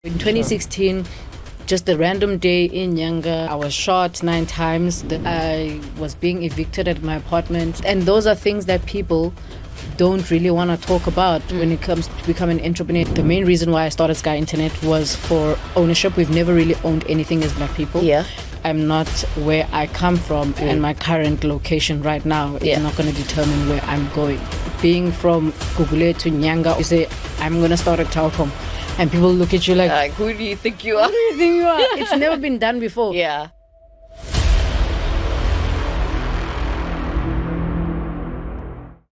In 2016, just a random day in Nyanga, I was shot 9 times. I was being evicted at my apartment. And those are things that people don't really want to talk about when it comes to becoming an entrepreneur. The main reason why I started Sky Internet was for ownership. We've never really owned anything as Black people. Yeah. I'm not where I come from, and my current location right now is not going to determine where I'm going. Being from Gugule to Nyanga, you say, I'm going to start a telecom. And people look at you like, who do you think you are? who do you think you are? It's never been done before. Yeah.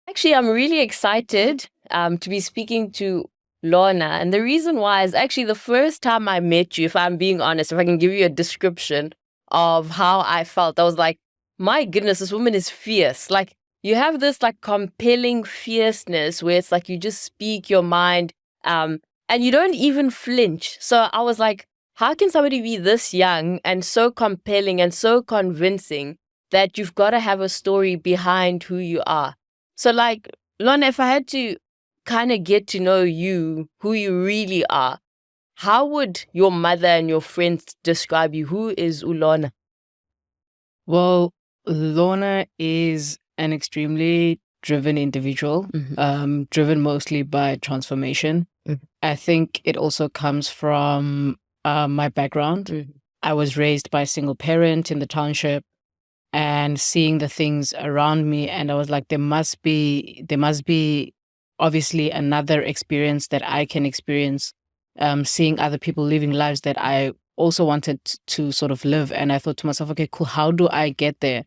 Actually, I'm really excited to be speaking to Lorna. And the reason why is actually the first time I met you, if I'm being honest, if I can give you a description of how I felt, I was like, my goodness, this woman is fierce. Like, you have this like compelling fierceness where it's like you just speak your mind and you don't even flinch. So I was like, how can somebody be this young and so compelling and so convincing that you've got to have a story behind who you are? So like, Lona, if I had to kind of get to know you, who you really are, how would your mother and your friends describe you? Who is Lorna? Well, Lorna is an extremely driven individual, driven mostly by transformation. I think it also comes from my background. I was raised by a single parent in the township and seeing the things around me. And I was like, there must be obviously another experience that I can experience, seeing other people living lives that I also wanted to sort of live. And I thought to myself, okay, cool. How do I get there?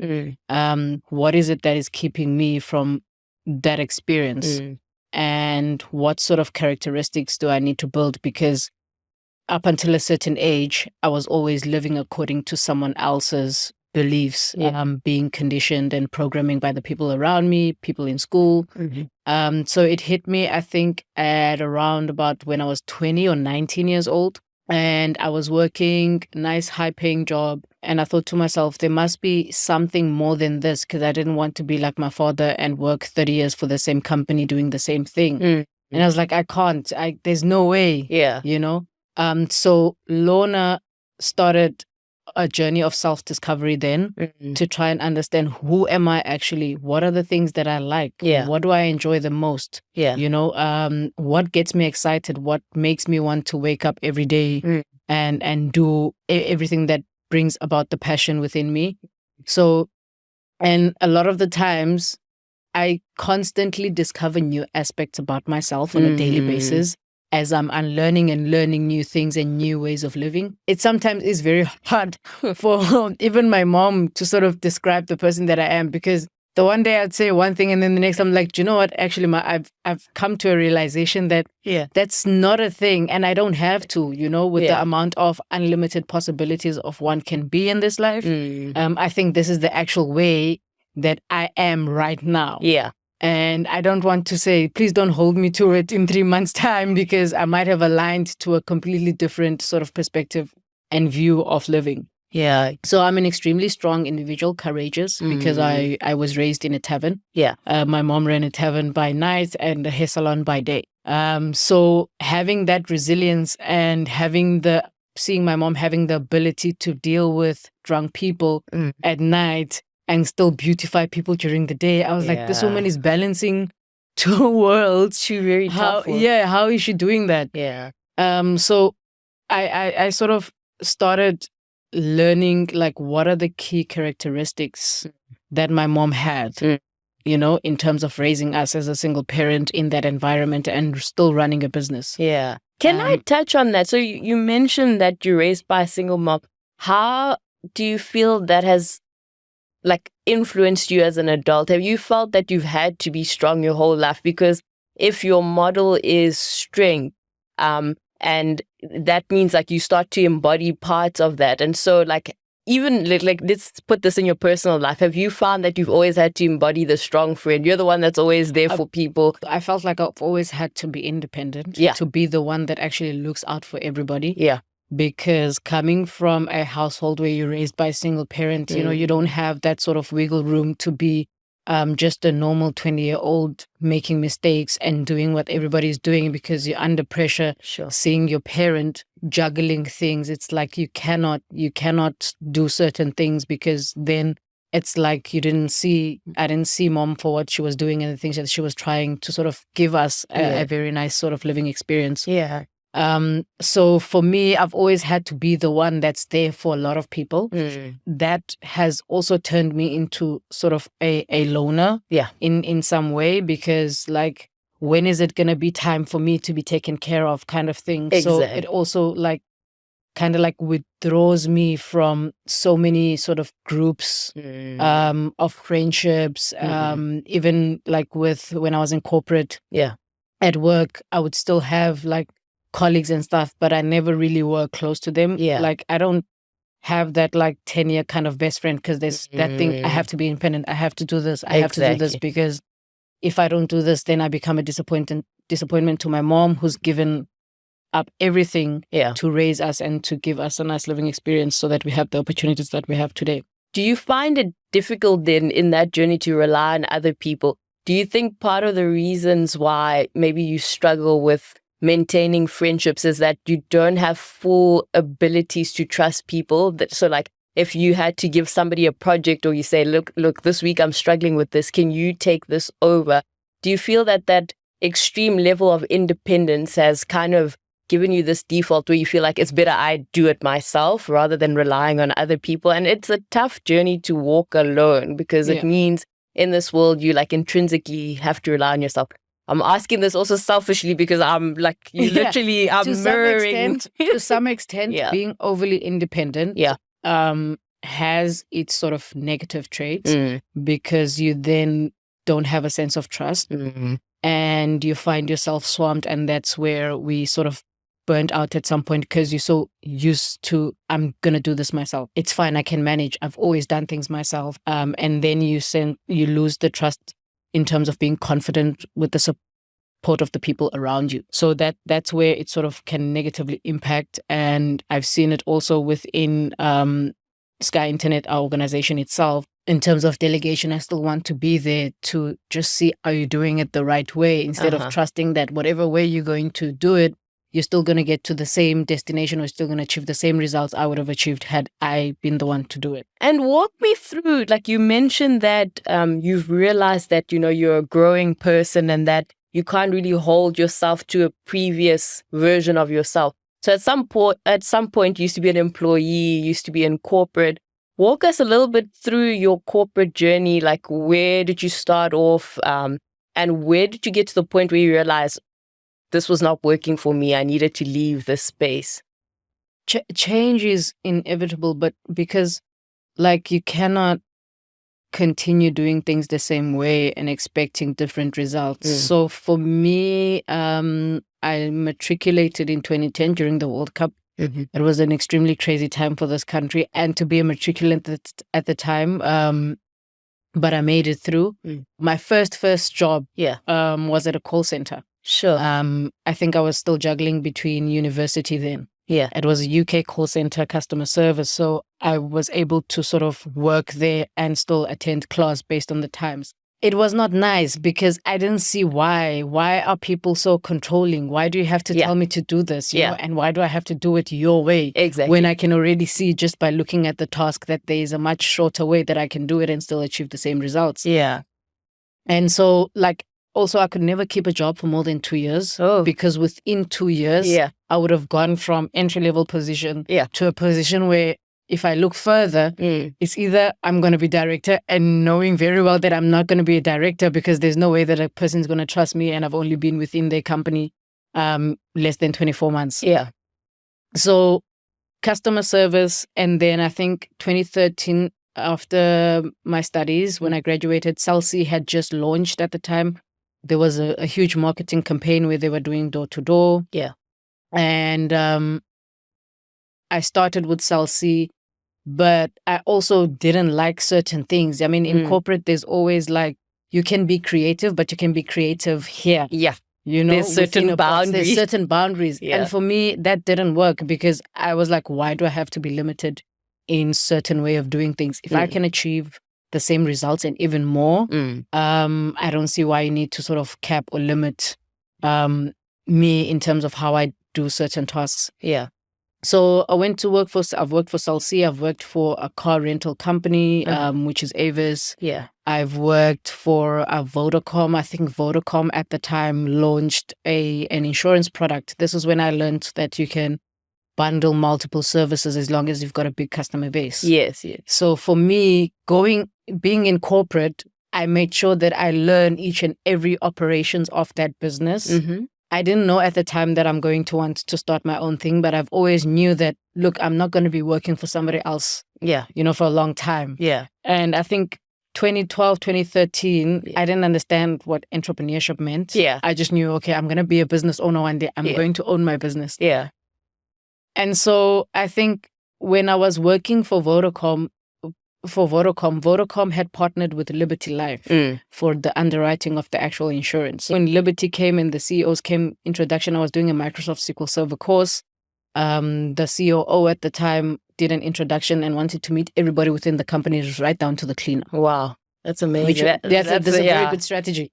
What is it that is keeping me from that experience? And what sort of characteristics do I need to build? Because up until a certain age, I was always living according to someone else's beliefs, being conditioned and programming by the people around me, people in school. So it hit me, I think, at around about when I was 20 or 19 years old. And I was working a nice high-paying job. And I thought to myself, there must be something more than this, because I didn't want to be like my father and work 30 years for the same company doing the same thing. And I was like, I can't. There's no way. Yeah. You know? So Lorna started a journey of self-discovery then to try and understand, who am I actually? What are the things that I like? What do I enjoy the most? You know, what gets me excited? What makes me want to wake up every day and do everything that brings about the passion within me? So, and a lot of the times I constantly discover new aspects about myself on a daily basis as I'm unlearning and learning new things and new ways of living. It sometimes is very hard for even my mom to sort of describe the person that I am, because the one day I'd say one thing and then the next I'm like, do you know what? Actually, I've come to a realization that that's not a thing, and I don't have to, you know, with the amount of unlimited possibilities of one can be in this life. I think this is the actual way that I am right now. And I don't want to say, please don't hold me to it in 3 months' time, because I might have aligned to a completely different sort of perspective and view of living. So I'm an extremely strong individual, courageous, because I was raised in a tavern. My mom ran a tavern by night and a hair salon by day. So having that resilience and seeing my mom having the ability to deal with drunk people at night and still beautify people during the day, I was like, this woman is balancing two worlds. She's very tough. How is she doing that? So I sort of started learning, like, what are the key characteristics that my mom had, you know, in terms of raising us as a single parent in that environment and still running a business. Can I touch on that? So you mentioned that you're raised by a single mom. How do you feel that has like influenced you as an adult? Have you felt that you've had to be strong your whole life? Because if your model is strength, and that means like you start to embody parts of that. And so like, even like let's put this in your personal life. Have you found that you've always had to embody the strong friend? You're the one that's always there for people. I felt like I've always had to be independent, to be the one that actually looks out for everybody. Because coming from a household where you're raised by a single parent, you know, you don't have that sort of wiggle room to be just a normal 20-year-old making mistakes and doing what everybody's doing because you're under pressure, seeing your parent juggling things. It's like you cannot do certain things because then it's like I didn't see mom for what she was doing and the things that she was trying to sort of give us a very nice sort of living experience. Yeah. So for me, I've always had to be the one that's there for a lot of people. That has also turned me into sort of a loner in some way, because like, when is it going to be time for me to be taken care of kind of thing. Exactly. So it also like kind of like withdraws me from so many sort of groups of friendships. Even like when I was in corporate at work, I would still have like colleagues and stuff, but I never really were close to them. Like I don't have that like 10-year kind of best friend, because there's that thing, I have to be independent, I have to do this, I have to do this, because if I don't do this, then I become a disappointment to my mom, who's given up everything to raise us and to give us a nice living experience so that we have the opportunities that we have today. Do you find it difficult then in that journey to rely on other people? Do you think part of the reasons why maybe you struggle with maintaining friendships is that you don't have full abilities to trust people? So like, if you had to give somebody a project, or you say, look, this week I'm struggling with this, can you take this over? Do you feel that extreme level of independence has kind of given you this default where you feel like it's better I do it myself rather than relying on other people? And it's a tough journey to walk alone, because it means in this world you like intrinsically have to rely on yourself. I'm asking this also selfishly because I'm like, you literally are mirroring. To some extent, being overly independent has its sort of negative traits, because you then don't have a sense of trust and you find yourself swamped. And that's where we sort of burnt out at some point, because you're so used to, I'm going to do this myself. It's fine, I can manage. I've always done things myself. And then you lose the trust in terms of being confident with the support of the people around you. So that's where it sort of can negatively impact. And I've seen it also within Sky Internet, our organization itself. In terms of delegation, I still want to be there to just see, are you doing it the right way, instead of trusting that whatever way you're going to do it, you're still going to get to the same destination, or still going to achieve the same results I would have achieved had I been the one to do it. And walk me through, like you mentioned that you've realized that, you're a growing person and that you can't really hold yourself to a previous version of yourself. So at some point, you used to be an employee, you used to be in corporate. Walk us a little bit through your corporate journey. Like, where did you start off? And where did you get to the point where you realized this was not working for me, I needed to leave this space? Change is inevitable, but because like you cannot continue doing things the same way and expecting different results. So for me, I matriculated in 2010 during the World Cup. It was an extremely crazy time for this country, and to be a matriculant at the time, but I made it through. My first job was at a call center. Sure. I think I was still juggling between university then. Yeah. It was a UK call center customer service. So I was able to sort of work there and still attend class based on the times. It was not nice because I didn't see why. Why are people so controlling? Why do you have to tell me to do this? You know? And why do I have to do it your way? Exactly. When I can already see just by looking at the task that there is a much shorter way that I can do it and still achieve the same results. Yeah. And so like, also, I could never keep a job for more than 2 years because within 2 years, I would have gone from entry-level position to a position where if I look further, it's either I'm going to be director, and knowing very well that I'm not going to be a director because there's no way that a person's going to trust me, and I've only been within their company less than 24 months. Yeah. So customer service, and then I think 2013, after my studies, when I graduated, Celsi had just launched at the time. There was a huge marketing campaign where they were doing door-to-door. Yeah. And I started with Celsi, but I also didn't like certain things. I mean, in corporate, there's always like, you can be creative, but you can be creative here. Yeah. There's certain boundaries. There's certain boundaries. Yeah. And for me, that didn't work because I was like, why do I have to be limited in certain way of doing things? If I can achieve the same results and even more. Mm. I don't see why you need to sort of cap or limit me in terms of how I do certain tasks. Yeah. So I've worked for Cell-C, I've worked for a car rental company, which is Avis. Yeah. I've worked for a Vodacom. I think Vodacom at the time launched an insurance product. This is when I learned that you can bundle multiple services as long as you've got a big customer base. Yes, yes. So for me, being in corporate, I made sure that I learn each and every operations of that business. Mm-hmm. I didn't know at the time that I'm going to want to start my own thing, but I've always knew that, look, I'm not going to be working for somebody else, for a long time. Yeah. And I think 2012, 2013, I didn't understand what entrepreneurship meant. Yeah. I just knew, okay, I'm going to be a business owner one day. I'm going to own my business. Yeah. And so I think when I was working for Vodacom, Vodacom had partnered with Liberty Life for the underwriting of the actual insurance. When Liberty came and the CEOs came introduction, I was doing a Microsoft SQL Server course. The COO at the time did an introduction and wanted to meet everybody within the company, right down to the cleaner. Wow, that's amazing. That's a very good strategy.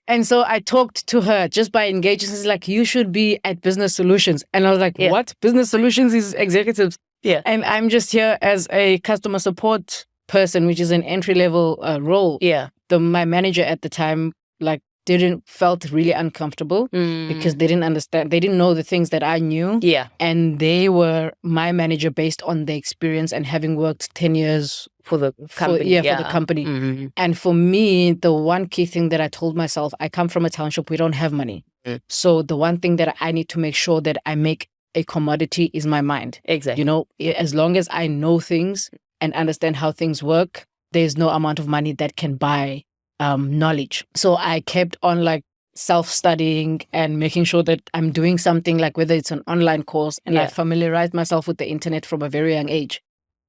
And so I talked to her just by engaging. She's like, you should be at Business Solutions. And I was like, what? Business Solutions is executives. Yeah. And I'm just here as a customer support person, which is an entry-level role. Yeah. My manager at the time, felt really uncomfortable because they didn't understand. They didn't know the things that I knew. Yeah. And they were my manager based on the experience and having worked 10 years for the company. For the company. Mm-hmm. And for me, the one key thing that I told myself, I come from a township, we don't have money. So the one thing that I need to make sure that I make a commodity is my mind. Exactly. As long as I know things and understand how things work, there's no amount of money that can buy knowledge. So I kept on self-studying and making sure that I'm doing something, whether it's an online course, and I familiarized myself with the internet from a very young age,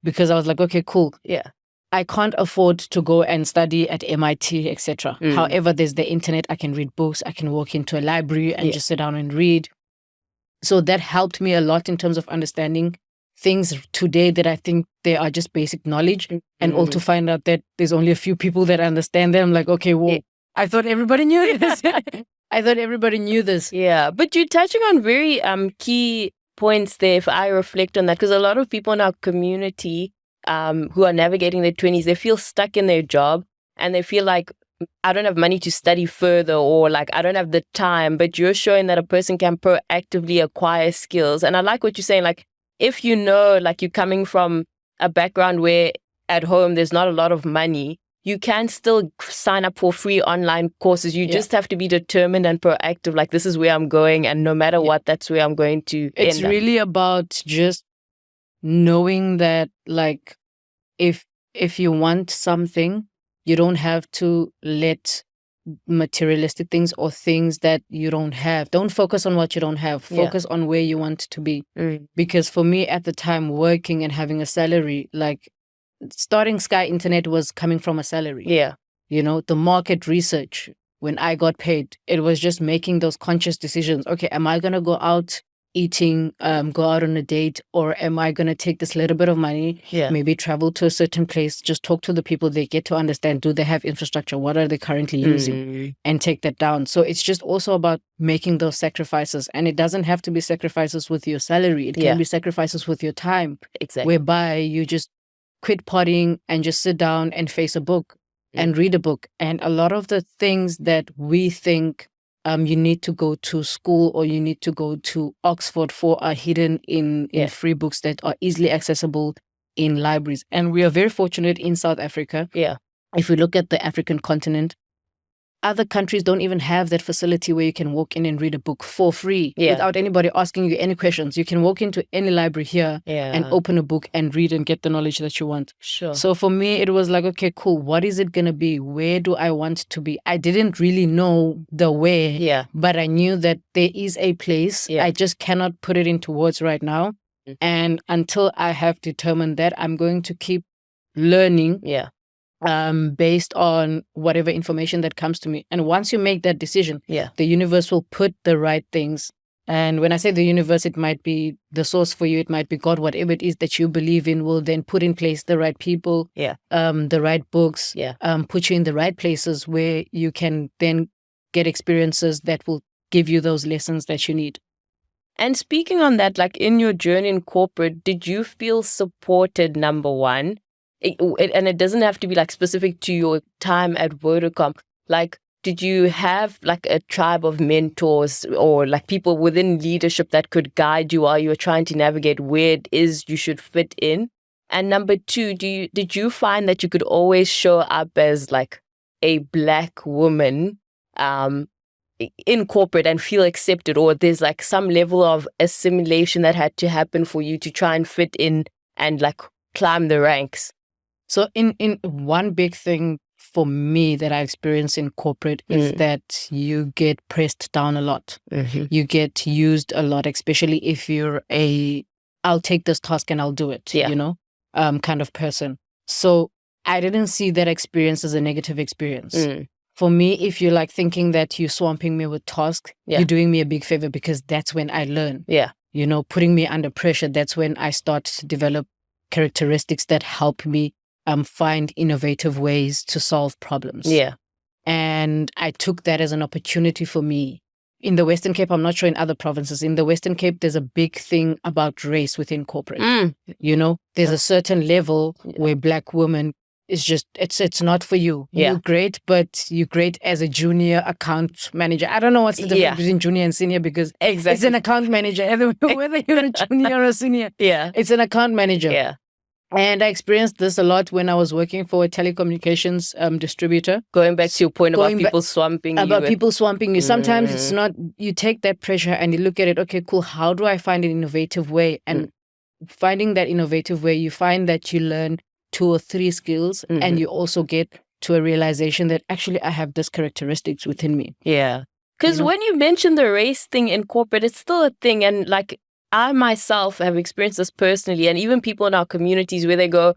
because I was like, okay, cool. Yeah. I can't afford to go and study at MIT, etc. However, there's the internet. I can read books. I can walk into a library and just sit down and read. So that helped me a lot in terms of understanding things today that I think they are just basic knowledge, and all to find out that there's only a few people that understand them. Like, okay, well, I thought everybody knew this. I thought everybody knew this. Yeah, but you're touching on very key points there if I reflect on that, because a lot of people in our community who are navigating their 20s, they feel stuck in their job and they feel like, I don't have money to study further, or I don't have the time. But you're showing that a person can proactively acquire skills. And I like what you're saying, if you're coming from a background where at home there's not a lot of money, you can still sign up for free online courses. You just have to be determined and proactive. This is where I'm going, and no matter what, that's where I'm going to end up. It's really about just knowing that, if you want something, you don't have to let materialistic things or things that you don't have. Don't focus on what you don't have. Focus on where you want to be. Because for me at the time, working and having a salary, starting Sky Internet was coming from a salary. Yeah. The market research, when I got paid, it was just making those conscious decisions. Okay, am I going to go out eating, go out on a date, or am I going to take this little bit of money, maybe travel to a certain place, just talk to the people, they get to understand, do they have infrastructure, what are they currently using, and take that down. So it's just also about making those sacrifices, and it doesn't have to be sacrifices with your salary. It can be sacrifices with your time, whereby you just quit partying and just sit down and face a book and read a book. And a lot of the things that we think you need to go to school or you need to go to Oxford for are hidden in free books that are easily accessible in libraries. And we are very fortunate in South Africa. Yeah. If we look at the African continent, other countries don't even have that facility where you can walk in and read a book for free without anybody asking you any questions. You can walk into any library here and open a book and read and get the knowledge that you want. Sure. So for me, it was like, okay, cool. What is it going to be? Where do I want to be? I didn't really know the where, but I knew that there is a place. I just cannot put it into words right now. And until I have determined that, I'm going to keep learning. Based on whatever information that comes to me. And once you make that decision, the universe will put the right things And when I say the universe, it might be the source for you, it might be God, whatever it is that you believe in will then put in place the right people, the right books, put you in the right places where you can then get experiences that will give you those lessons that you need. And speaking on that, like in your journey in corporate, did you feel supported, number one? And it doesn't have to be like specific to your time at Vodacom. Like, did you have like a tribe of mentors or like people within leadership that could guide you while you were trying to navigate where it is you should fit in? And number two, did you find that you could always show up as like a Black woman in corporate and feel accepted, or there's like some level of assimilation that had to happen for you to try and fit in and like climb the ranks? So in one big thing for me that I experience in corporate is that you get pressed down a lot. You get used a lot, especially if you're I'll take this task and I'll do it, kind of person. So I didn't see that experience as a negative experience. For me, if you're like thinking that you're swamping me with tasks, you're doing me a big favor, because that's when I learn. Putting me under pressure, that's when I start to develop characteristics that help me find innovative ways to solve problems. And I took that as an opportunity for me. In the Western Cape, I'm not sure in other provinces, in the Western Cape, there's a big thing about race within corporate. There's a certain level where Black women, it's just, it's not for you. You're great, but you're great as a junior account manager. I don't know what's the difference between junior and senior, because it's an account manager. Whether you're a junior or a senior, it's an account manager. And I experienced this a lot when I was working for a telecommunications distributor. Going back to your point about people swamping you. People swamping you. Sometimes it's not, you take that pressure and you look at it, okay, cool, how do I find an innovative way? And finding that innovative way, you find that you learn 2 or 3 skills and you also get to a realization that actually I have this characteristics within me. Because when you mention the race thing in corporate, it's still a thing. And like, I myself have experienced this personally, and even people in our communities where they go,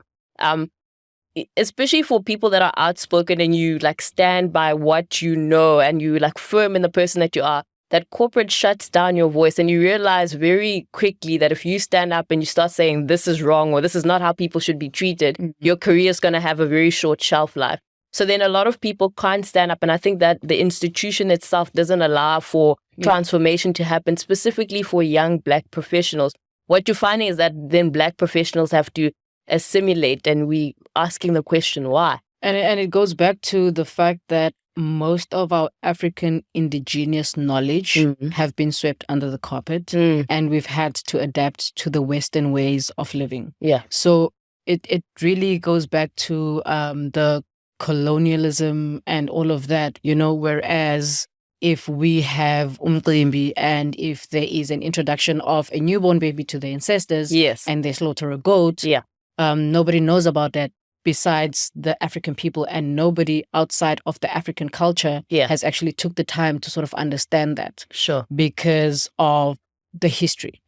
especially for people that are outspoken and you like stand by what you know and you like firm in the person that you are, that corporate shuts down your voice, and you realize very quickly that if you stand up and you start saying this is wrong or this is not how people should be treated, your career is going to have a very short shelf life. So then a lot of people can't stand up, and I think that the institution itself doesn't allow for transformation to happen, specifically for young Black professionals. What you're finding is that then Black professionals have to assimilate, and we asking the question why. And it goes back to the fact that most of our African indigenous knowledge have been swept under the carpet, and we've had to adapt to the Western ways of living. So it really goes back to the colonialism and all of that, whereas if we have umqimbi and if there is an introduction of a newborn baby to the ancestors and they slaughter a goat, nobody knows about that besides the African people, and nobody outside of the African culture has actually took the time to sort of understand that. Because of the history.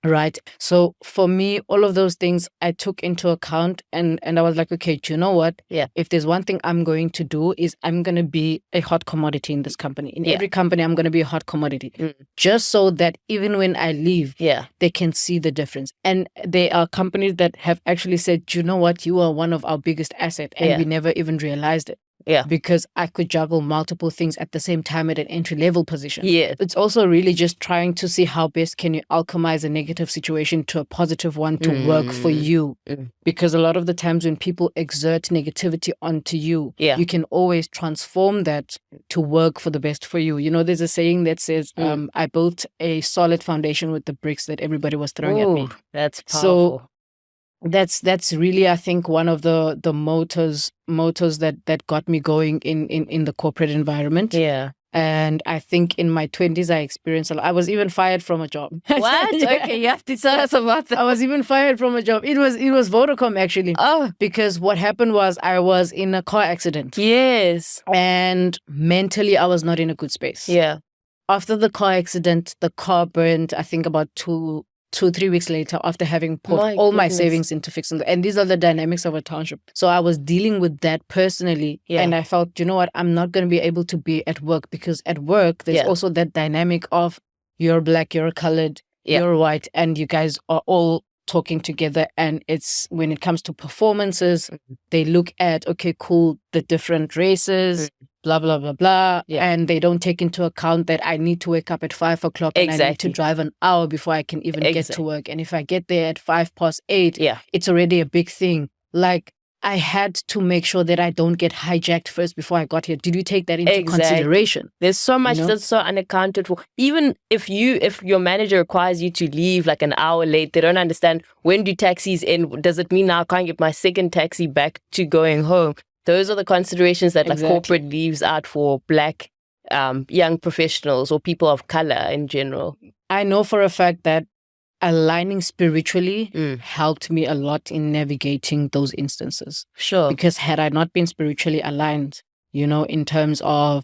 Right. So for me, all of those things I took into account, and I was like, okay, do you know what? If there's one thing I'm going to do is I'm going to be a hot commodity in this company. In every company, I'm going to be a hot commodity. Just so that even when I leave, they can see the difference. And there are companies that have actually said, do you know what? You are one of our biggest assets, and we never even realized it. Because I could juggle multiple things at the same time at an entry-level position. It's also really just trying to see how best can you alchemize a negative situation to a positive one to work for you. Because a lot of the times when people exert negativity onto you, you can always transform that to work for the best for you. There's a saying that says, I built a solid foundation with the bricks that everybody was throwing at me. That's powerful. So that's really, I think, one of the motors that got me going in the corporate environment. And I think in my 20s I experienced a lot. I was even fired from a job. What? Okay, you have to tell us about that. I was even fired from a job. It was Vodacom, actually. Because what happened was I was in a car accident. And mentally I was not in a good space. After the car accident, the car burned, I think about 2-3 weeks later, after having put all my savings into fixing it. And these are the dynamics of a township. So I was dealing with that personally. And I felt, you know what, I'm not going to be able to be at work, because at work, there's also that dynamic of you're black, you're colored, you're white, and you guys are all talking together. And it's when it comes to performances, they look at, okay, cool, the different races, blah, blah, blah, blah. And they don't take into account that I need to wake up at 5 o'clock and I need to drive an hour before I can even get to work. And if I get there at 8:05, it's already a big thing. Like, I had to make sure that I don't get hijacked first before I got here. Did you take that into consideration? There's so much that's so unaccounted for. Even if your manager requires you to leave like an hour late, they don't understand, when do taxis end? Does it mean now I can't get my second taxi back to going home? Those are the considerations that like corporate leaves out for black young professionals or people of color in general. I know for a fact that aligning spiritually helped me a lot in navigating those instances. Sure. Because had I not been spiritually aligned, in terms of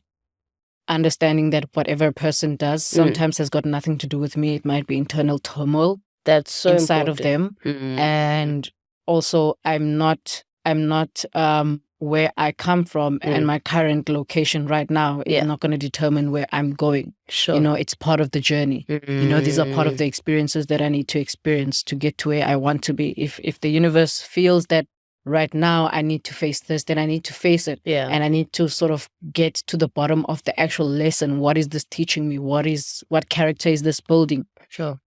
understanding that whatever a person does sometimes has got nothing to do with me. It might be internal turmoil that's so inside important. of them. And also I'm not where I come from and my current location right now is not going to determine where I'm going. Sure. It's part of the journey. These are part of the experiences that I need to experience to get to where I want to be. If the universe feels that right now I need to face this, then I need to face it. And I need to sort of get to the bottom of the actual lesson. What is this teaching me? What character is this building? Sure.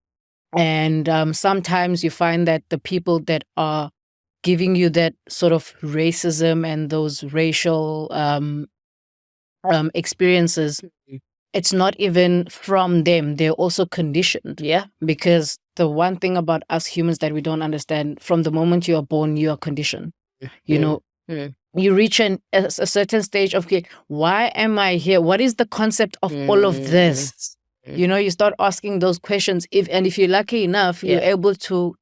And sometimes you find that the people that are giving you that sort of racism and those racial experiences, it's not even from them. They're also conditioned. Because the one thing about us humans that we don't understand, from the moment you are born, you are conditioned. You reach a certain stage of, okay, why am I here? What is the concept of all of this? You start asking those questions. If you're lucky enough, you're able to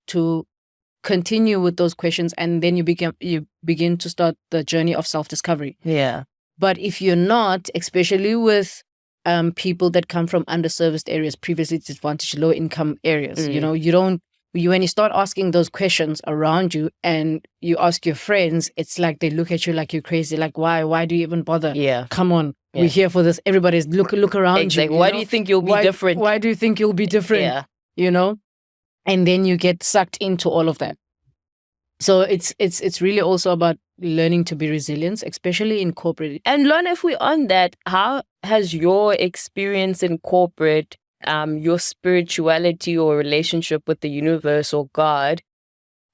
continue with those questions, and then you begin to start the journey of self-discovery. But if you're not, especially with people that come from underserviced areas, previously disadvantaged, low income areas, when you start asking those questions around you and you ask your friends, it's like they look at you like you're crazy. Like, why do you even bother? Come on, we're here for this. Everybody's look around you. Why do you think you'll be different? Why do you think you'll be different? And then you get sucked into all of that. So it's really also about learning to be resilient, especially in corporate. And Lorna, if we're on that, how has your experience in corporate, your spirituality or relationship with the universe or God,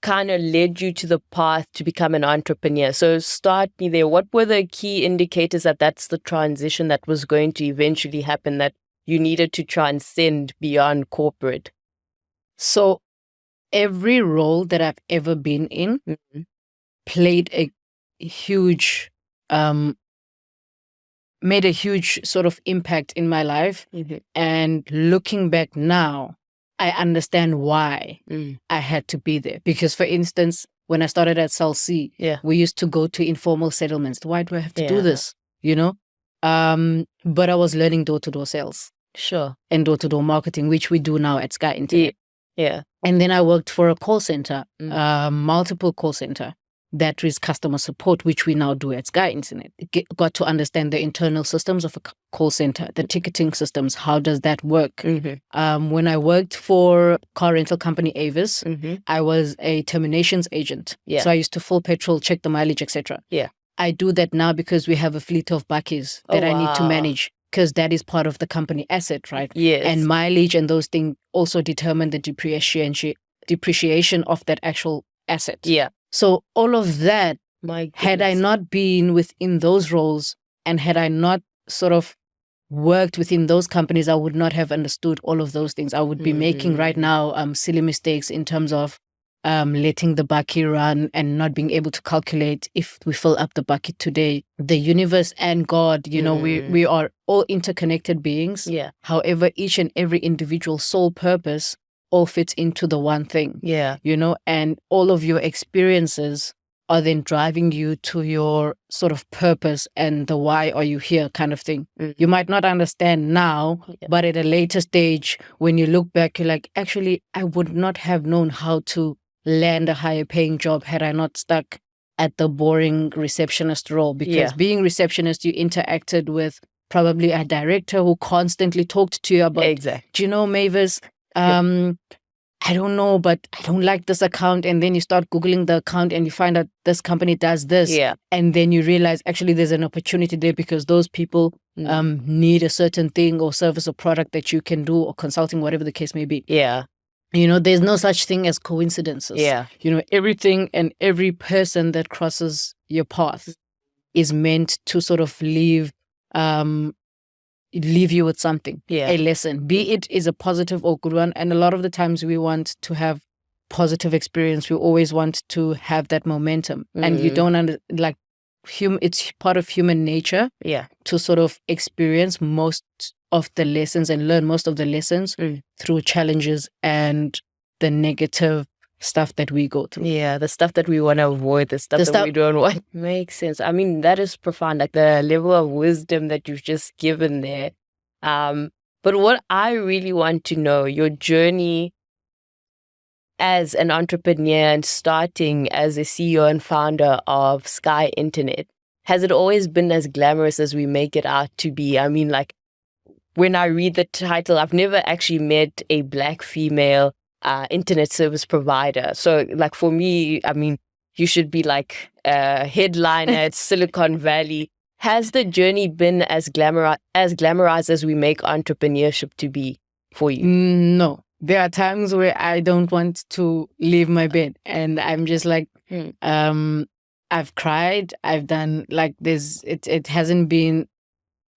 kind of led you to the path to become an entrepreneur? So start me there. What were the key indicators that that's the transition that was going to eventually happen, that you needed to transcend beyond corporate? So every role that I've ever been in played a huge, made a huge sort of impact in my life. And looking back now, I understand why I had to be there. Because, for instance, when I started at Cell C, we used to go to informal settlements. Why do I have to do this? But I was learning door-to-door sales. And door-to-door marketing, which we do now at Sky Internet. And then I worked for a call center, multiple call center, that is customer support, which we now do at Sky Internet. Got to understand the internal systems of a call center, the ticketing systems. How does that work? When I worked for car rental company Avis, I was a terminations agent. So I used to fill petrol, check the mileage, etc. I do that now because we have a fleet of bakkies that I need to manage, because that is part of the company asset, right? And mileage and those things also determine the depreciation of that actual asset. So all of that, had I not been within those roles and had I not sort of worked within those companies, I would not have understood all of those things. I would be making right now silly mistakes in terms of letting the bucket run and not being able to calculate if we fill up the bucket today. The universe and God, we are all interconnected beings. However, each and every individual sole purpose all fits into the one thing. And all of your experiences are then driving you to your sort of purpose and the why are you here kind of thing. You might not understand now, but at a later stage, when you look back, you're like, actually, I would not have known how to land a higher paying job had I not stuck at the boring receptionist role. Because being receptionist, you interacted with probably a director who constantly talked to you about, do you know, Mavis, I don't know, but I don't like this account. And then you start Googling the account and you find out this company does this. Yeah. And then you realize actually there's an opportunity there because those people need a certain thing or service or product that you can do, or consulting, whatever the case may be. Yeah. You know, there's no such thing as coincidences. Yeah. You know, everything and every person that crosses your path is meant to sort of leave you with something, a lesson, be it is a positive or good one. And a lot of the times we want to have positive experience. We always want to have that momentum. And you don't it's part of human nature to sort of experience most of the lessons and learn most of the lessons through challenges and the negative stuff that we go through. Yeah, the stuff that we want to avoid, the stuff that we don't want. Makes sense. I mean, that is profound, like the level of wisdom that you've just given there. But what I really want to know, your journey as an entrepreneur and starting as a CEO and founder of Sky Internet, has it always been as glamorous as we make it out to be? I mean, like, when I read the title, I've never actually met a Black female internet service provider. So, like, for me, I mean, you should be like a headliner at Silicon Valley. Has the journey been as glamorized as we make entrepreneurship to be for you? No. There are times where I don't want to leave my bed, and I'm just like, I've cried, I've done like this. It hasn't been.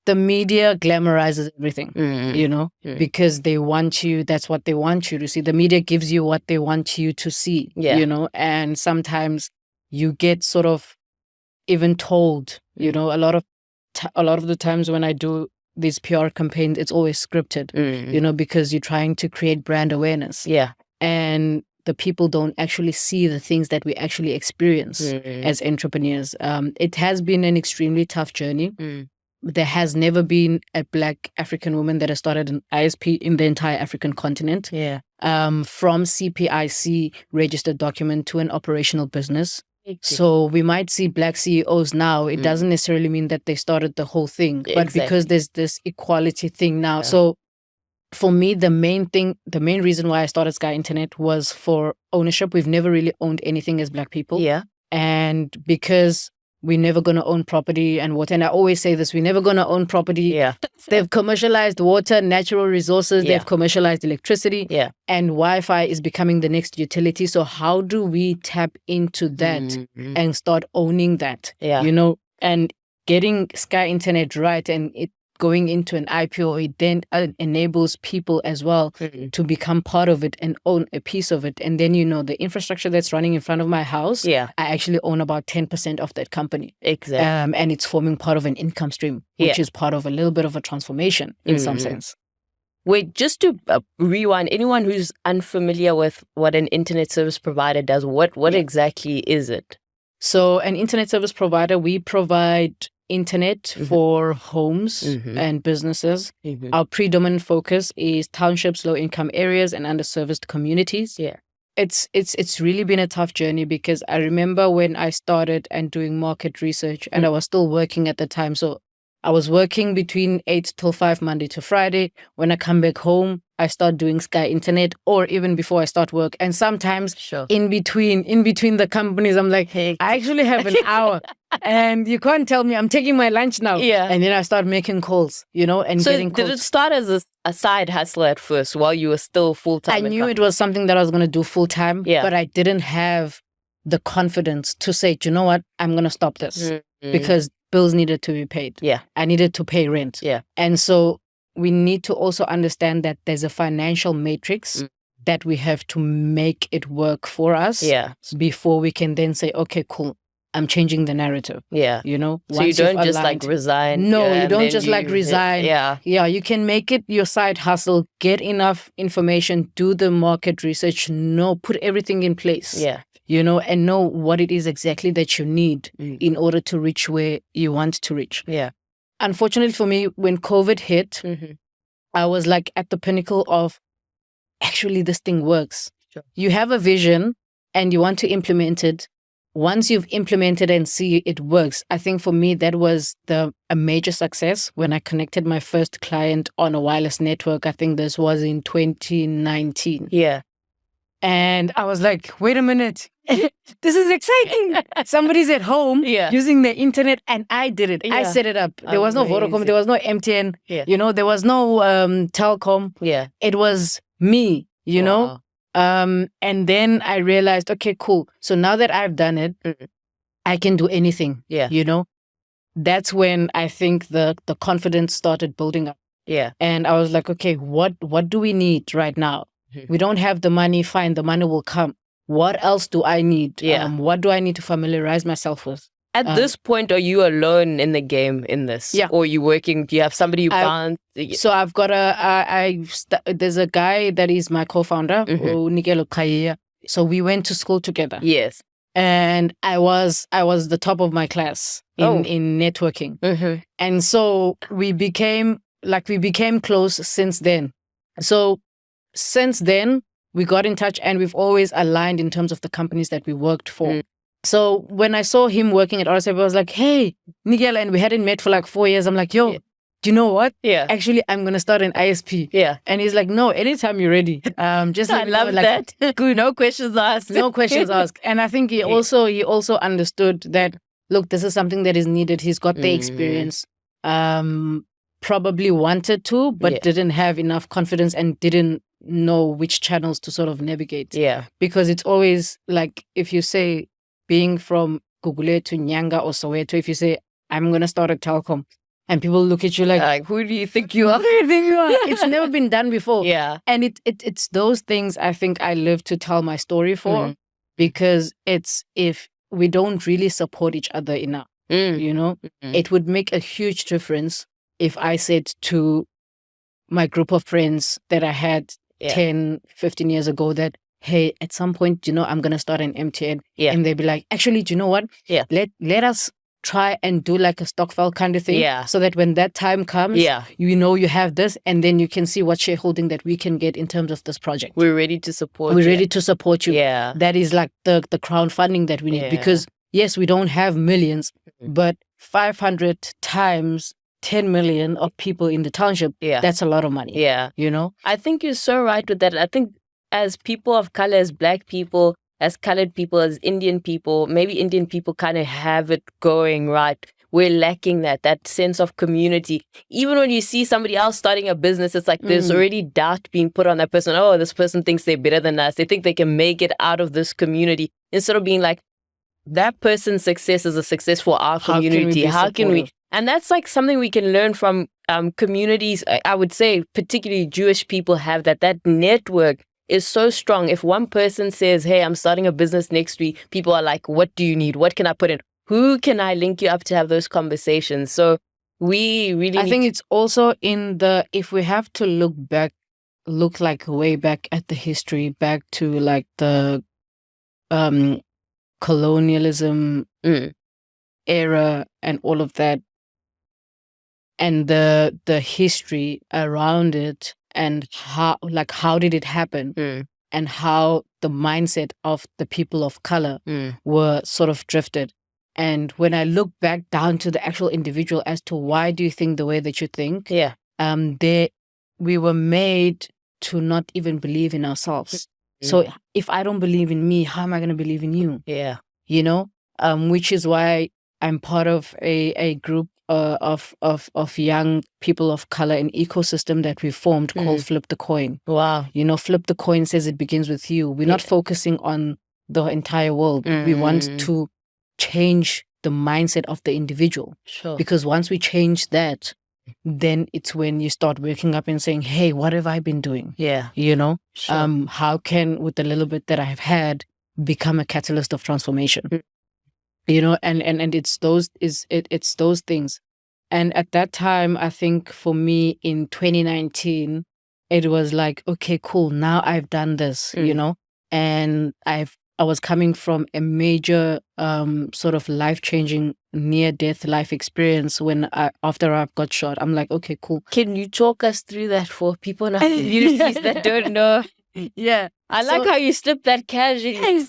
The media glamorizes everything, you know, because they want you. That's what they want you to see. The media gives you what they want you to see, you know, and sometimes you get sort of even told, you know, a lot of the times when I do these PR campaigns, it's always scripted, you know, because you're trying to create brand awareness. Yeah. And the people don't actually see the things that we actually experience as entrepreneurs. It has been an extremely tough journey. There has never been a Black African woman that has started an ISP in the entire African continent. Yeah. From CPIC registered document to an operational business. So we might see Black CEOs now. It doesn't necessarily mean that they started the whole thing, but because there's this equality thing now. So for me, the main reason why I started Sky Internet was for ownership. We've never really owned anything as Black people. Yeah. And because we're never going to own property and water. And I always say this, we're never going to own property. Yeah. They've commercialized water, natural resources. They've commercialized electricity. Yeah. And Wi-Fi is becoming the next utility. So how do we tap into that and start owning that? Yeah. You know, and getting Sky Internet right and it going into an IPO, it then enables people as well to become part of it and own a piece of it. And then, you know, the infrastructure that's running in front of my house, I actually own about 10% of that company. Exactly. And it's forming part of an income stream, which is part of a little bit of a transformation in some sense. Wait, just to rewind, anyone who's unfamiliar with what an internet service provider does, what exactly is it? So an internet service provider, we provide internet for homes and businesses. Our predominant focus is townships, low-income areas, and underserviced communities. Yeah, it's really been a tough journey because I remember when I started and doing market research, and I was still working at the time. So I was working between 8 till 5 Monday to Friday. When I come back home, I start doing Sky Internet, or even before I start work. And sometimes in between the companies, I'm like, hey, I actually have an hour and you can't tell me I'm taking my lunch now. Yeah. And then I start making calls, you know, and getting calls. Did it start as a side hustle at first while you were still full-time? I knew it was something that I was going to do full-time, but I didn't have the confidence to say, do you know what, I'm going to stop this because bills needed to be paid. Yeah. I needed to pay rent. Yeah. And so we need to also understand that there's a financial matrix that we have to make it work for us before we can then say, okay, cool, I'm changing the narrative. Yeah. You know? So you don't just like resign. No, you don't just like resign. Yeah. Yeah, you can make it your side hustle, get enough information, do the market research, put everything in place. Yeah. You know, and know what it is exactly that you need in order to reach where you want to reach. Yeah. Unfortunately for me, when COVID hit, I was like at the pinnacle of actually this thing works. Sure. You have a vision and you want to implement it, once you've implemented and see it works, I think for me that was a major success when I connected my first client on a wireless network. I think this was in 2019. Yeah. And I was like, wait a minute, this is exciting. Somebody's at home using the internet, and I did it. I set it up. There was no Vodacom, there was no MTN, there was no Telcom. Yeah. It was me, you know. And then I realized, okay, cool. So now that I've done it, I can do anything. Yeah. You know, that's when I think the confidence started building up. Yeah. And I was like, okay, what do we need right now? We don't have the money. Fine, the money will come. What else do I need? Yeah. What do I need to familiarize myself with? At this point, are you alone in the game in this? Yeah. Or are you working? Do you have somebody you bounce? So I've got there's a guy that is my co-founder, Nikelo Kaya. So we went to school together. Yes. And I was the top of my class in networking. And so we became close since then. So since then, we got in touch and we've always aligned in terms of the companies that we worked for. So when I saw him working at RSF, I was like, hey, Nigel, and we hadn't met for like 4 years. I'm like, yo, do you know what? Yeah. Actually, I'm going to start an ISP. Yeah. And he's like, no, anytime you're ready. Just I love that. Good. No questions asked. No questions asked. And I think he also understood that, look, this is something that is needed. He's got the experience. Probably wanted to, but didn't have enough confidence and didn't know which channels to sort of navigate. Yeah. Because it's always like, if you say being from Gugule to Nyanga or Soweto, if you say, I'm going to start a telecom, and people look at you like, who do you think you are? Who do you think you are? It's never been done before. Yeah. And it's those things I think I live to tell my story for, because it's, if we don't really support each other enough, you know, it would make a huge difference if I said to my group of friends that I had 10, 15 years ago that, hey, at some point, you know, I'm going to start an MTN. And they'd be like, actually, do you know what? Let us try and do like a stock file kind of thing. So that when that time comes, you know, you have this, and then you can see what shareholding that we can get in terms of this project. We're ready to support you. We're ready to support you. Yeah. That is like the crowdfunding that we need. Because yes, we don't have millions, but 500 times 10 million of people in the township, that's a lot of money. Yeah. You know? I think you're so right with that. I think as people of color, as Black people, as colored people, as Indian people, maybe Indian people kind of have it going, right? We're lacking that sense of community. Even when you see somebody else starting a business, it's like there's already doubt being put on that person. Oh, this person thinks they're better than us. They think they can make it out of this community. Instead of being like, that person's success is a success for our community. How can we? And that's like something we can learn from communities. I would say particularly Jewish people have that network is so strong. If one person says, hey, I'm starting a business next week, people are like, what do you need? What can I put in? Who can I link you up to have those conversations? So we really I think it's also in the, if we have to look like way back at the history, back to like the colonialism era and all of that, and the history around it, and how did it happen, and how the mindset of the people of color were sort of drifted. And when I look back down to the actual individual as to why do you think the way that you think, we were made to not even believe in ourselves. So if I don't believe in me, how am I going to believe in you? Yeah. You know, which is why I'm part of a group of young people of color, an ecosystem that we formed called Flip the Coin. Wow. You know, Flip the Coin says it begins with you. We're not focusing on the entire world. We want to change the mindset of the individual. Sure. Because once we change that, then it's when you start waking up and saying, hey, what have I been doing? Yeah. You know, Sure. how can, with the little bit that I have had, become a catalyst of transformation? You know, and it's those things. And at that time, I think for me in 2019, it was like, okay, cool. Now I've done this, you know, and I was coming from a major sort of life-changing near-death life experience after I've got shot. I'm like, okay, cool. Can you talk us through that for people now, communities that don't know? Yeah. I like how you slip that casually. It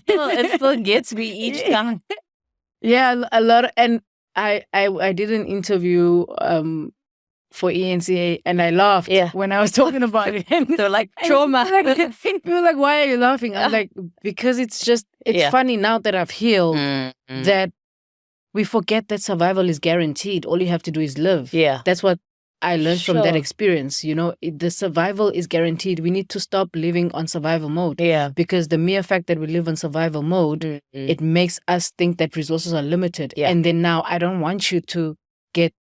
still gets me each time. Yeah, a lot. And I did an interview for ENCA, and I laughed when I was talking about it. And they're like, trauma. People were like, why are you laughing? I'm like, because it's funny now that I've healed that we forget that survival is guaranteed. All you have to do is live. Yeah. That's what I learned from that experience. The survival is guaranteed. We need to stop living on survival mode. Yeah. Because the mere fact that we live on survival mode, it makes us think that resources are limited. Yeah. And then now I don't want you to get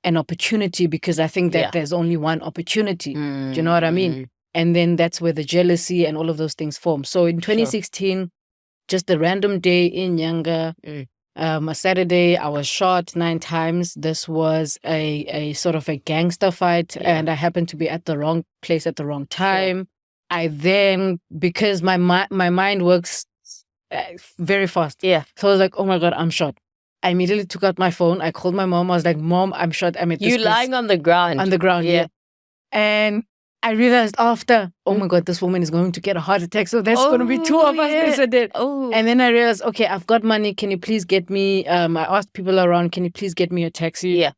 an opportunity because I think that there's only one opportunity. Do you know what I mean? And then that's where the jealousy and all of those things form. So in 2016, just a random day in Nyanga, a Saturday, I was shot 9 times. This was a sort of a gangster fight, and I happened to be at the wrong place at the wrong time. I then, because my mind works very fast. Yeah. So I was like, oh my God, I'm shot. I immediately took out my phone. I called my mom. I was like, Mom, I'm shot. I'm at this place. You lying on the ground. On the ground, yeah. And I realized after, oh my God, this woman is going to get a heart attack. So there's going to be 2 of us. This and that. And then I realized, okay, I've got money. Can you please get me, I asked people around, can you please get me a taxi? Yeah.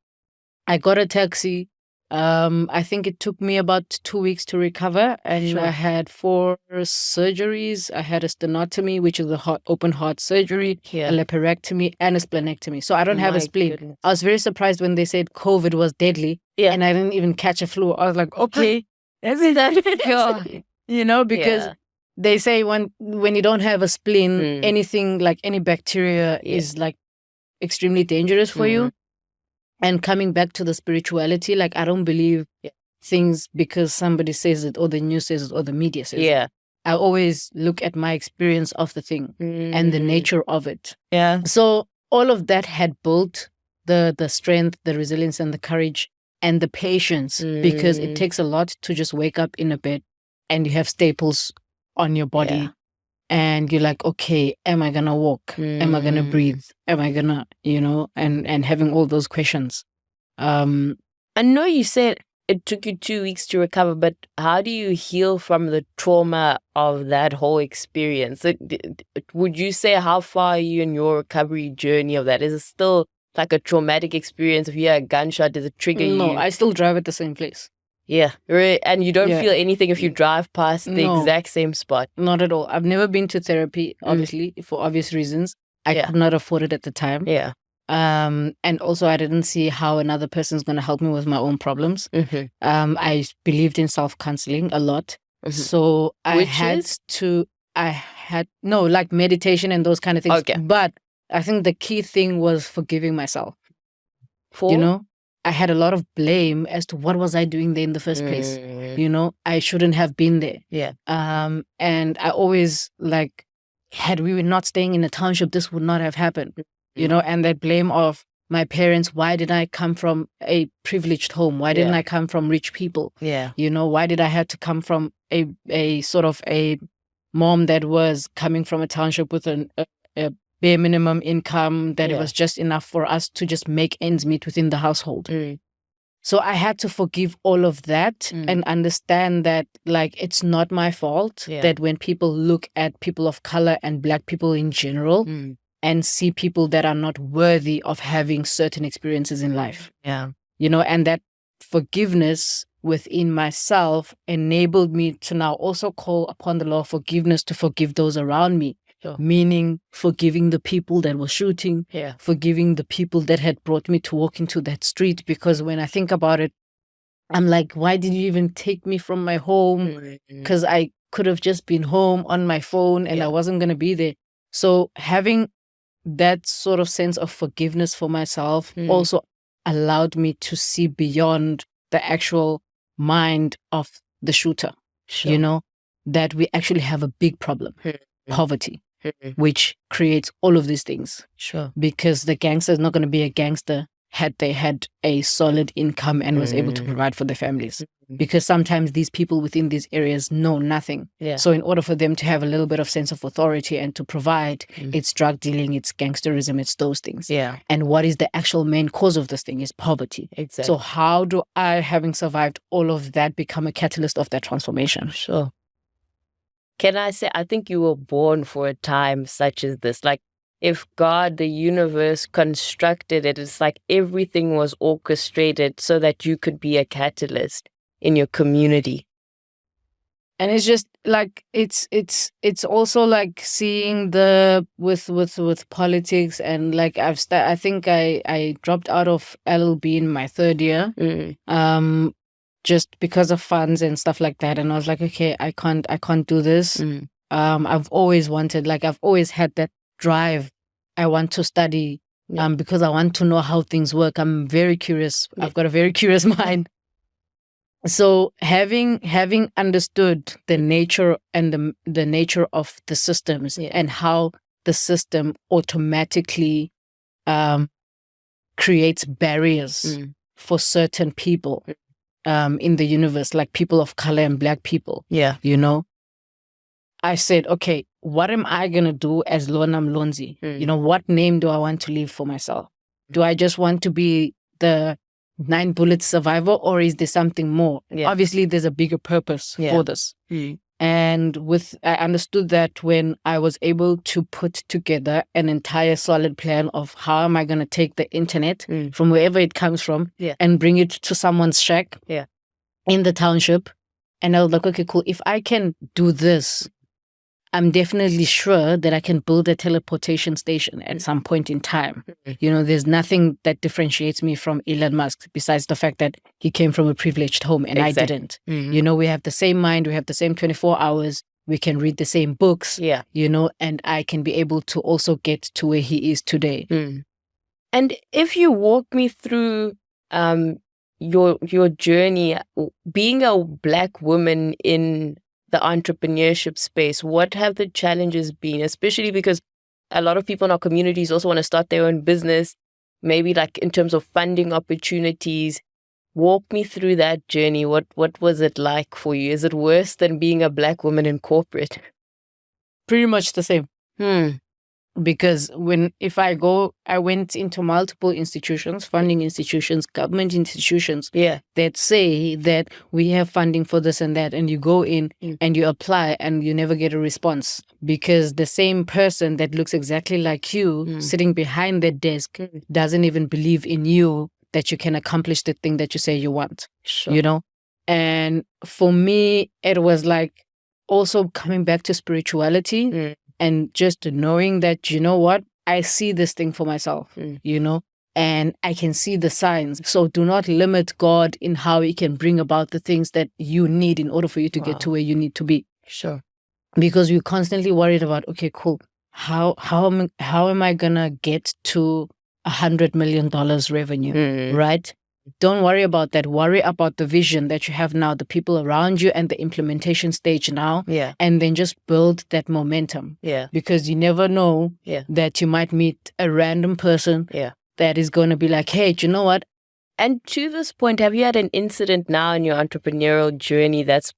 I got a taxi. I think it took me about 2 weeks to recover. And I had 4 surgeries. I had a stenotomy, which is a open heart surgery, a laparectomy, and a splenectomy. So I don't have a spleen. Goodness. I was very surprised when they said COVID was deadly. Yeah. And I didn't even catch a flu. I was like, okay. Isn't that because they say when you don't have a spleen, anything like any bacteria is like extremely dangerous for you. And coming back to the spirituality, like I don't believe things because somebody says it or the news says it or the media says it. I always look at my experience of the thing and the nature of it. Yeah. So all of that had built the strength, the resilience, and the courage and the patience, because it takes a lot to just wake up in a bed and you have staples on your body and you're like, okay, am I going to walk? Am I going to breathe? Am I going to, and having all those questions. I know you said it took you 2 weeks to recover, but how do you heal from the trauma of that whole experience? Would you say how far are you in your recovery journey of that? Is it still like a traumatic experience? If you hear a gunshot, does it trigger you? No, I still drive at the same place. Yeah, and you don't feel anything if you drive past the exact same spot? Not at all. I've never been to therapy, obviously, for obvious reasons. I could not afford it at the time. Yeah. And also I didn't see how another person's going to help me with my own problems. I believed in self-counseling a lot. So like meditation and those kind of things. Okay. But I think the key thing was forgiving myself. I had a lot of blame as to what was I doing there in the first place. I shouldn't have been there. Yeah. And I always had we not staying in a township, this would not have happened. And that blame of my parents, why did I come from a privileged home? Why didn't I come from rich people? Yeah. Why did I have to come from a sort of a mom that was coming from a township with a bare minimum income that it was just enough for us to just make ends meet within the household. So I had to forgive all of that and understand that it's not my fault that when people look at people of color and Black people in general and see people that are not worthy of having certain experiences in life. Yeah. And that forgiveness within myself enabled me to now also call upon the law of forgiveness to forgive those around me. Sure. Meaning forgiving the people that were shooting, forgiving the people that had brought me to walk into that street. Because when I think about it, I'm like, why did you even take me from my home? Because I could have just been home on my phone and I wasn't going to be there. So having that sort of sense of forgiveness for myself also allowed me to see beyond the actual mind of the shooter. Sure. That we actually have a big problem, poverty. Which creates all of these things. Sure. Because the gangster is not going to be a gangster had they had a solid income and was able to provide for their families. Because sometimes these people within these areas know nothing. Yeah. So in order for them to have a little bit of sense of authority and to provide, it's drug dealing, it's gangsterism, it's those things. Yeah. And what is the actual main cause of this thing is poverty. Exactly. So how do I, having survived all of that, become a catalyst of that transformation? Sure. Can I say, I think you were born for a time such as this. Like, if God, the universe, constructed it, it's like everything was orchestrated so that you could be a catalyst in your community. And it's just like it's also like seeing the with politics, and like I think I dropped out of LLB in my third year, just because of funds and stuff like that, and I was like, okay, I can't do this. I've always wanted, like, I've always had that drive. I want to study, because I want to know how things work. I'm very curious. I've got a very curious mind. So having understood the nature and the nature of the systems, and how the system automatically creates barriers for certain people in the universe, like people of color and Black people. You know, I said, okay, what am I gonna do as Lorna Mlonzi? You know, what name do I want to leave for myself? Do I just want to be the 9 bullet survivor, or is there something more? Obviously there's a bigger purpose for this. And I understood that when I was able to put together an entire solid plan of how am I going to take the internet from wherever it comes from and bring it to someone's shack in the township. And I was like, okay, cool. If I can do this, I'm definitely sure that I can build a teleportation station at some point in time. You know, there's nothing that differentiates me from Elon Musk besides the fact that he came from a privileged home and I didn't. You know, we have the same mind, we have the same 24 hours, we can read the same books, you know, and I can be able to also get to where he is today. And if you walk me through your journey, being a Black woman in the entrepreneurship space, what have the challenges been? Especially because a lot of people in our communities also want to start their own business, maybe like in terms of funding opportunities. Walk me through that journey. What was it like for you? Is it worse than being a Black woman in corporate? Pretty much the same. Because I went into multiple institutions, funding institutions, government institutions that say that we have funding for this and that, and you go in and you apply and you never get a response because the same person that looks exactly like you sitting behind that desk doesn't even believe in you that you can accomplish the thing that you say you want, you know? And for me, it was like also coming back to spirituality. And just knowing that, you know what, I see this thing for myself, you know, and I can see the signs. So do not limit God in how he can bring about the things that you need in order for you to get to where you need to be. Because you're constantly worried about, okay, cool, how am I going to get to $100 million revenue, right? Don't worry about that. Worry about the vision that you have now, the people around you and the implementation stage now. And then just build that momentum. Because you never know that you might meet a random person that is going to be like, hey, do you know what? And to this point, have you had an incident now in your entrepreneurial journey that's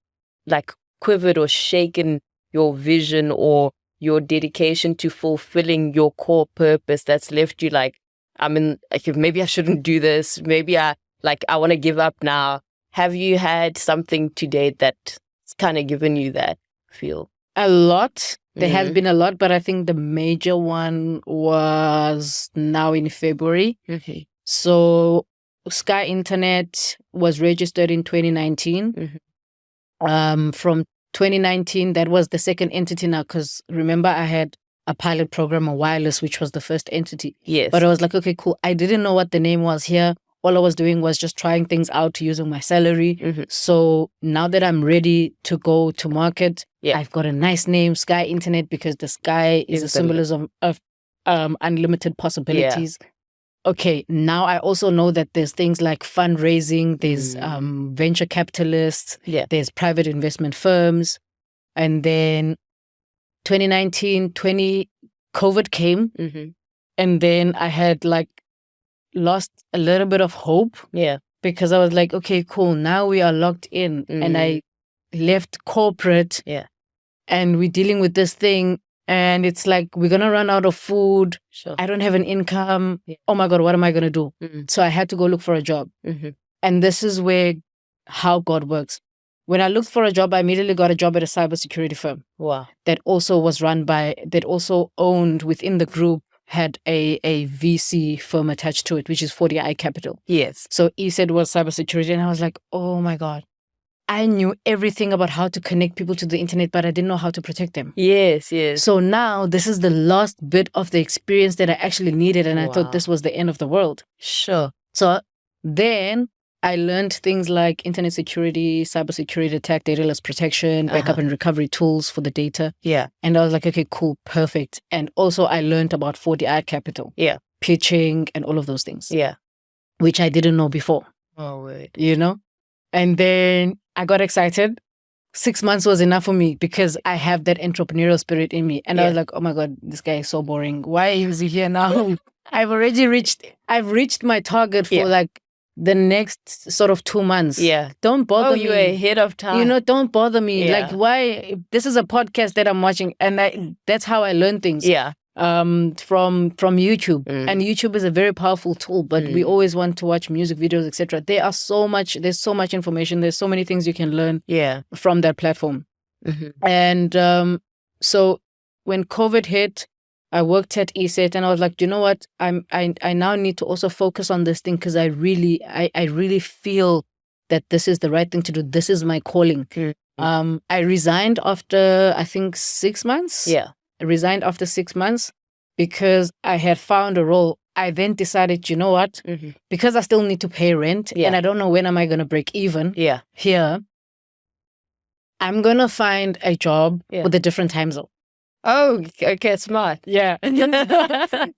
like quivered or shaken your vision or your dedication to fulfilling your core purpose that's left you like, I mean, like, maybe I shouldn't do this. Maybe I want to give up now. Have you had something to date that's kind of given you that feel? A lot. There has been a lot, but I think the major one was now in February. So Sky Internet was registered in 2019. From 2019, that was the second entity now, because remember I had a pilot program on wireless, which was the first entity. But I was like, okay, cool. I didn't know what the name was here. All I was doing was just trying things out using my salary. So now that I'm ready to go to market, I've got a nice name, Sky Internet, because the sky is a symbolism of unlimited possibilities. Okay, now I also know that there's things like fundraising, there's venture capitalists, there's private investment firms, and then 2019, COVID came, and then I had like lost a little bit of hope. Because I was like, okay, cool, now we are locked in, and I left corporate, and we're dealing with this thing, and it's like we're gonna run out of food. I don't have an income. Oh my God, what am I gonna do? So I had to go look for a job, and this is how God works. when I looked for a job, I immediately got a job at a cybersecurity firm. Wow. That also was that also owned within the group, had a VC firm attached to it, which is 40i Capital. Yes. So ESET was cybersecurity, and I was like, oh my God. I knew everything about how to connect people to the internet, but I didn't know how to protect them. Yes, yes. So now this is the last bit of the experience that I actually needed, and I thought this was the end of the world. Sure. So then I learned things like internet security, cybersecurity attack, data loss protection, backup and recovery tools for the data. Yeah. And I was like, okay, cool, perfect. And also I learned about 40i Capital. Yeah. Pitching and all of those things. Yeah. Which I didn't know before. Oh, wait. You know? And then I got excited. 6 months was enough for me because I have that entrepreneurial spirit in me. And I was like, oh my God, this guy is so boring. Why is he here now? I've reached my target for like the next sort of 2 months. Yeah. Don't bother me. You're ahead of time. You know, don't bother me. Like, why? This is a podcast that I'm watching, and that's how I learn things. Yeah. From YouTube. And YouTube is a very powerful tool, but we always want to watch music videos, etc. There's so much information, there's so many things you can learn from that platform. And so when COVID hit, I worked at ESET, and I was like, you know what, I now need to also focus on this thing, because I really feel that this is the right thing to do. This is my calling. I resigned after, I think, 6 months. I resigned after 6 months because I had found a role. I then decided, you know what, because I still need to pay rent and I don't know when am I going to break even here, I'm going to find a job with a different time zone. Oh, okay, smart. Yeah.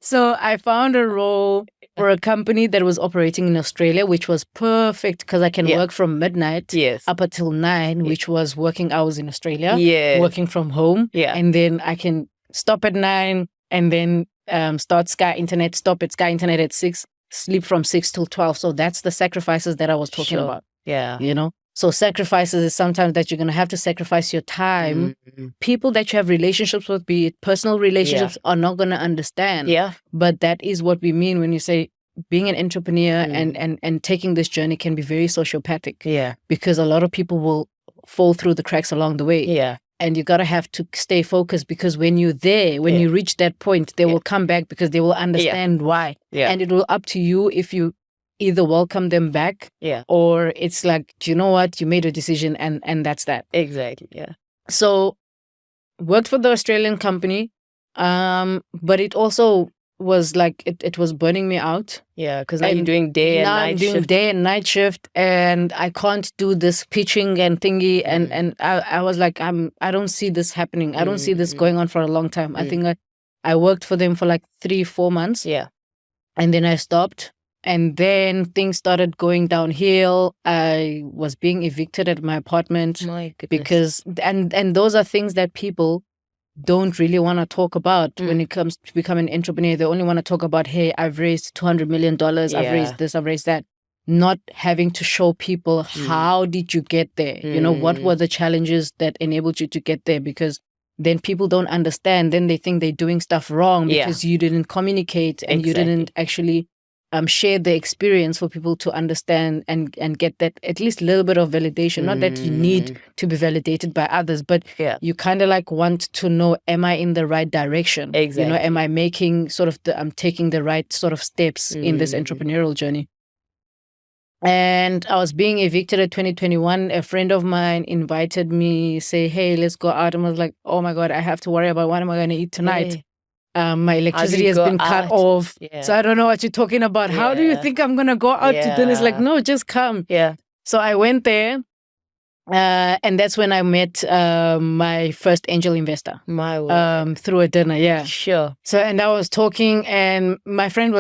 So I found a role for a company that was operating in Australia, which was perfect because I can work from midnight up until 9, which was working hours in Australia, working from home. And then I can stop at 9 and then start Sky Internet, stop at Sky Internet at 6, sleep from 6 till 12. So that's the sacrifices that I was talking about. Yeah. You know? So sacrifices is sometimes that you're going to have to sacrifice your time. People that you have relationships with, be it personal relationships, are not going to understand. But that is what we mean when you say being an entrepreneur and taking this journey can be very sociopathic. Because a lot of people will fall through the cracks along the way. And you got to have to stay focused, because when you're there, when you reach that point, they will come back because they will understand why. And it will up to you if you either welcome them back or it's like, do you know what, you made a decision and that's that. Exactly. So worked for the Australian company, but it also was like it was burning me out. Because now you're doing day and night shift. I'm doing day and night shift, and I can't do this pitching and thingy. And I was like, I don't see this happening. I don't see this going on for a long time. I think I worked for them for like 3-4 months. And then I stopped. And then things started going downhill. I was being evicted at my apartment. My goodness. Because and those are things that people don't really want to talk about when it comes to becoming an entrepreneur. They only want to talk about, hey, I've raised $200 million. I've raised this, I've raised that. Not having to show people how did you get there? You know, what were the challenges that enabled you to get there? Because then people don't understand. Then they think they're doing stuff wrong because you didn't communicate and you didn't actually share the experience for people to understand and get that at least a little bit of validation. Not that you need to be validated by others, but you kind of like want to know, am I in the right direction? Exactly. You know, am I making sort of I'm taking the right sort of steps in this entrepreneurial journey? And I was being evicted at 2021. A friend of mine invited me, say, hey, let's go out. And I was like, oh my God, I have to worry about what am I going to eat tonight? My electricity has been cut off. So I don't know what you're talking about. How do you think I'm going to go out to dinner? It's like, no, just come. So I went there. And that's when I met my first angel investor. My word. Through a dinner, Sure. So, and I was talking, and my friend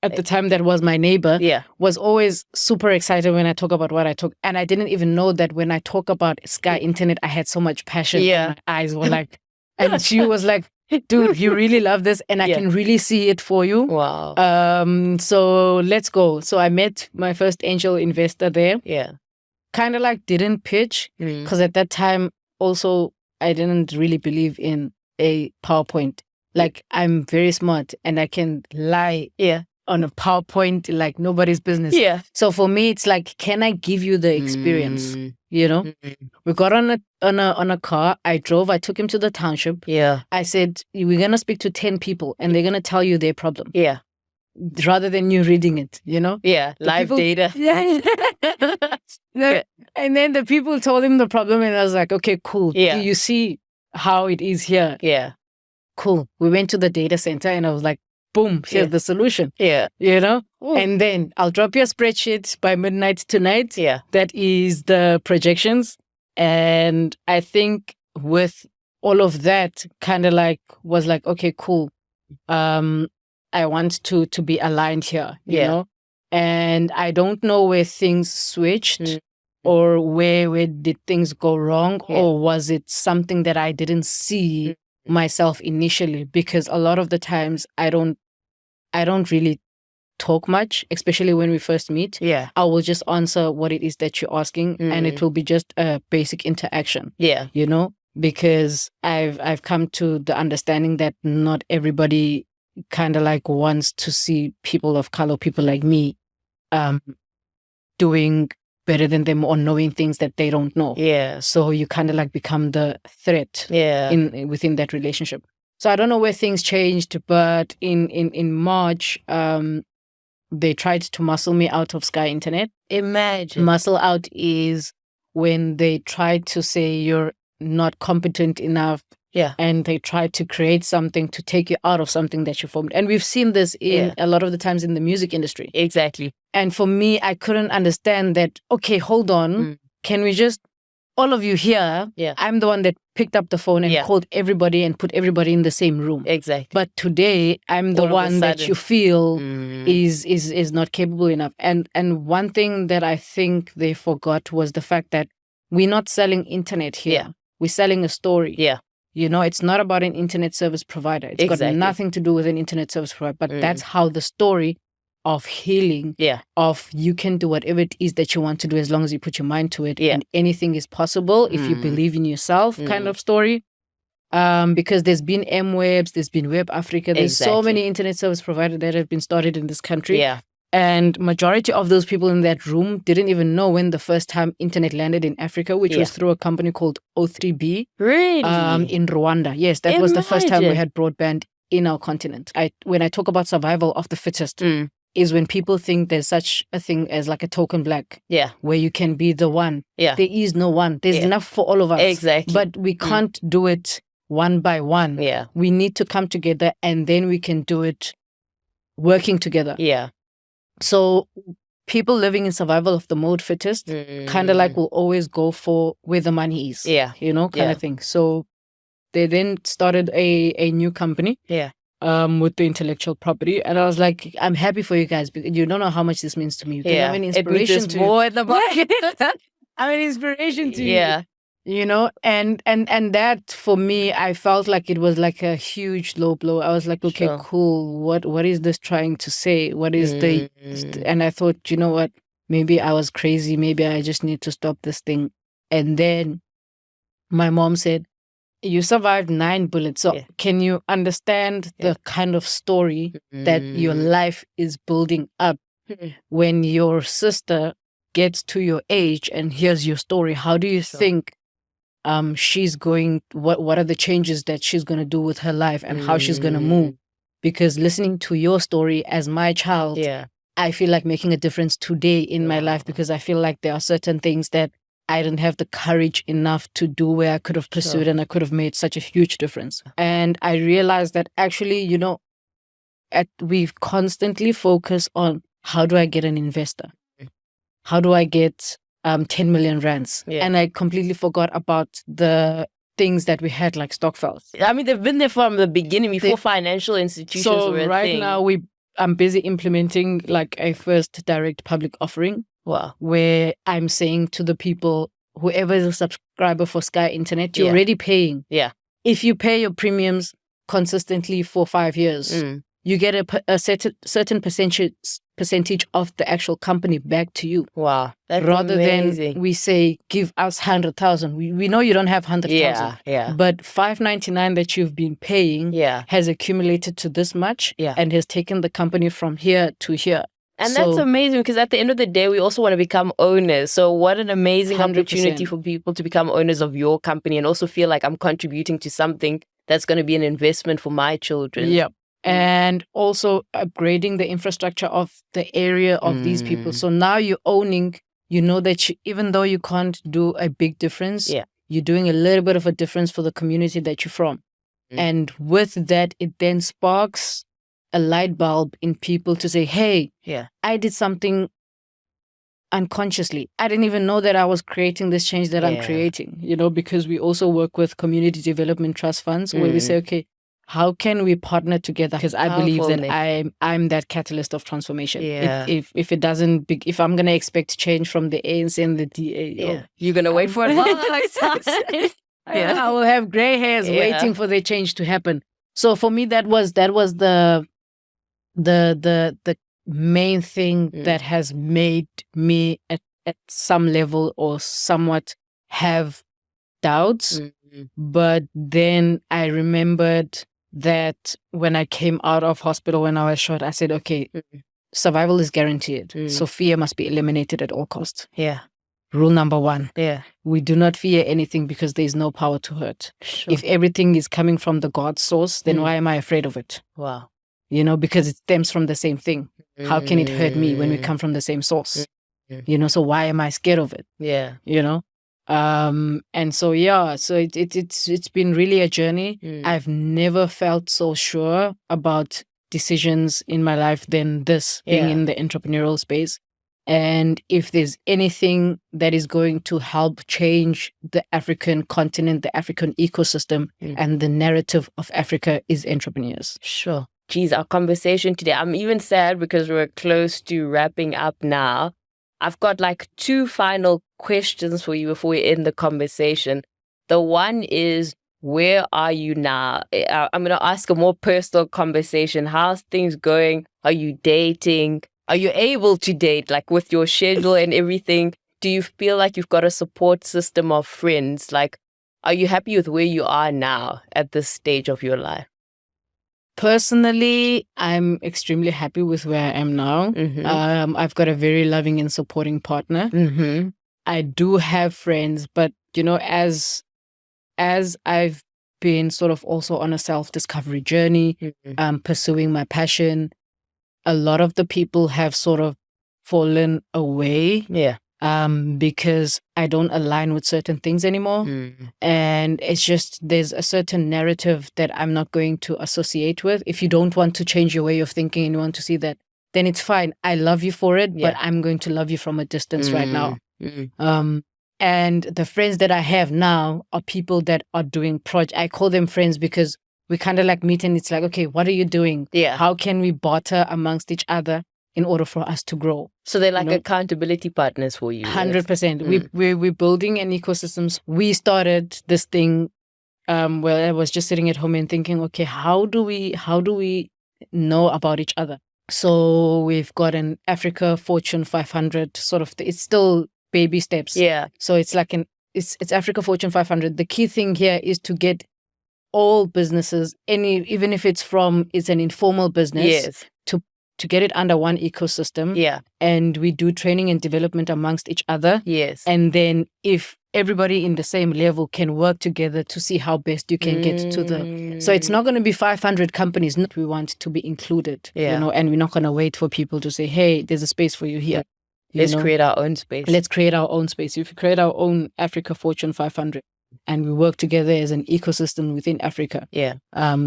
at the time that was my neighbor was always super excited when I talk about what I talk. And I didn't even know that when I talk about Sky Internet, I had so much passion. My eyes were like, and she was like, dude, you really love this and I can really see it for you. Wow. So let's go. So I met my first angel investor there. Kind of like didn't pitch because at that time also I didn't really believe in a PowerPoint. Like I'm very smart and I can lie on a PowerPoint like nobody's business. Yeah. So for me, it's like, can I give you the experience? You know, we got on a car. I drove. I took him to the township. Yeah. I said, we're gonna speak to 10 people, and they're gonna tell you their problem. Yeah. Rather than you reading it, you know? Yeah. Live data. Yeah. And then the people told him the problem, and I was like, okay, cool. Yeah. Do you see how it is here? Yeah. Cool. We went to the data center, and I was like, boom, here's the solution. Yeah. You know? Ooh. And then I'll drop you a spreadsheet by midnight tonight. Yeah. That is the projections. And I think with all of that, kind of like was like, okay, cool. I want to be aligned here, you know? And I don't know where things switched or where did things go wrong, or was it something that I didn't see myself initially? Because a lot of the times I don't really talk much, especially when we first meet. Yeah. I will just answer what it is that you're asking, and it will be just a basic interaction. Yeah. You know, because I've come to the understanding that not everybody kind of like wants to see people of color, people like me, doing better than them or knowing things that they don't know. Yeah. So you kind of like become the threat within that relationship. So I don't know where things changed, but in March, they tried to muscle me out of Sky Internet. Imagine. Muscle out is when they try to say you're not competent enough. Yeah. And they try to create something to take you out of something that you formed. And we've seen this in a lot of the times in the music industry. Exactly. And for me, I couldn't understand that, okay, hold on. Can we just, all of you here, I'm the one that picked up the phone and called everybody and put everybody in the same room. Exactly. But today, I'm the one that you feel is not capable enough. And one thing that I think they forgot was the fact that we're not selling internet here. Yeah. We're selling a story. Yeah. You know, it's not about an internet service provider. It's got nothing to do with an internet service provider. But that's how the story of healing, of you can do whatever it is that you want to do as long as you put your mind to it. And anything is possible if you believe in yourself kind of story. Because there's been M-Webs, there's been Web Africa, there's so many internet service providers that have been started in this country. Yeah. And majority of those people in that room didn't even know when the first time internet landed in Africa, which was through a company called O3B. Really? In Rwanda. Yes, that was the first time we had broadband in our continent. When I talk about survival of the fittest, is when people think there's such a thing as like a token black. Yeah. Where you can be the one. Yeah. There is no one. There's enough for all of us. Exactly. But we can't do it one by one. Yeah. We need to come together, and then we can do it working together. Yeah. So people living in survival of the mode fittest kind of like will always go for where the money is. Yeah. You know, kind of thing. So they then started a new company. Yeah. With the intellectual property. And I was like, I'm happy for you guys because you don't know how much this means to me. I'm an inspiration to more in the market. I'm an inspiration to you. Yeah. You know, and that for me, I felt like it was like a huge low blow. I was like, okay, cool. What is this trying to say? What is and I thought, you know what? Maybe I was crazy. Maybe I just need to stop this thing. And then my mom said, you survived 9 bullets. So can you understand the kind of story that your life is building up when your sister gets to your age and hears your story? How do you think she's going, what are the changes that she's going to do with her life and how she's going to move? Because listening to your story as my child, I feel like making a difference today in my life, because I feel like there are certain things that I didn't have the courage enough to do where I could have pursued and I could have made such a huge difference. And I realized that actually, you know, we constantly focus on how do I get an investor? How do I get 10 million rands? And I completely forgot about the things that we had like Stockfels. I mean, they've been there from the beginning before financial institutions were a right thing. now I'm busy implementing like a first direct public offering. Wow. Where I'm saying to the people, whoever is a subscriber for Sky Internet, you're already paying. Yeah. If you pay your premiums consistently for 5 years, you get a certain percentage of the actual company back to you. Wow, that's rather amazing. than we say give us 100,000. We know you don't have 100,000. Yeah. But 599 that you've been paying has accumulated to this much and has taken the company from here to here. And that's amazing, because at the end of the day, we also want to become owners. So what an amazing 100%. opportunity for people to become owners of your company and also feel like I'm contributing to something that's going to be an investment for my children. Yep. And also upgrading the infrastructure of the area of these people. So now you're owning, you know that even though you can't do a big difference, you're doing a little bit of a difference for the community that you're from. And with that, it then sparks a light bulb in people to say, hey, I did something unconsciously. I didn't even know that I was creating this change that I'm creating, because we also work with community development trust funds where we say, okay, how can we partner together? Because I believe that I'm that catalyst of transformation. If it doesn't, if I'm going to expect change from the ANC and the DA, you're going to wait for a long time. I will have gray hairs waiting for the change to happen. So for me, that was the main thing that has made me at some level or somewhat have doubts. But then I remembered that when I came out of hospital when I was shot, I said, okay, survival is guaranteed. So fear must be eliminated at all costs. Rule number 1. We do not fear anything because there is no power to hurt. If everything is coming from the God source, then why am I afraid of it? Wow. Because it stems from the same thing. How can it hurt me when we come from the same source? So why am I scared of it? And so it's been really a journey. I've never felt so sure about decisions in my life than this, being in the entrepreneurial space. And if there's anything that is going to help change the African continent, the African ecosystem, and the narrative of Africa, is entrepreneurs. Sure. Geez, our conversation today, I'm even sad because we're close to wrapping up now. I've got like 2 final questions for you before we end the conversation. The one is, where are you now? I'm going to ask a more personal conversation. How's things going? Are you dating? Are you able to date, like with your schedule and everything? Do you feel like you've got a support system of friends? Like, are you happy with where you are now at this stage of your life? Personally, I'm extremely happy with where I am now. I've got a very loving and supporting partner. I do have friends, but as I've been sort of also on a self-discovery journey, pursuing my passion, a lot of the people have sort of fallen away. Because I don't align with certain things anymore. And it's just, there's a certain narrative that I'm not going to associate with. If you don't want to change your way of thinking and you want to see that, then it's fine. I love you for it, but I'm going to love you from a distance right now. And the friends that I have now are people that are doing I call them friends because we kind of like meet and it's like, okay, what are you doing? How can we barter amongst each other in order for us to grow? So they're like accountability partners for you. 100%. We're building an ecosystem. We started this thing where I was just sitting at home and thinking, okay, how do we know about each other? So we've got an Africa Fortune 500 sort of, it's still baby steps. So it's like it's Africa Fortune 500. The key thing here is to get all businesses, even if it's an informal business, to get it under one ecosystem. And we do training and development amongst each other. And then if everybody in the same level can work together to see how best you can get to so it's not going to be 500 companies. We want to be included, and we're not going to wait for people to say, hey, there's a space for you here. Let's create our own space. Let's create our own space. If we create our own Africa Fortune 500 and we work together as an ecosystem within Africa,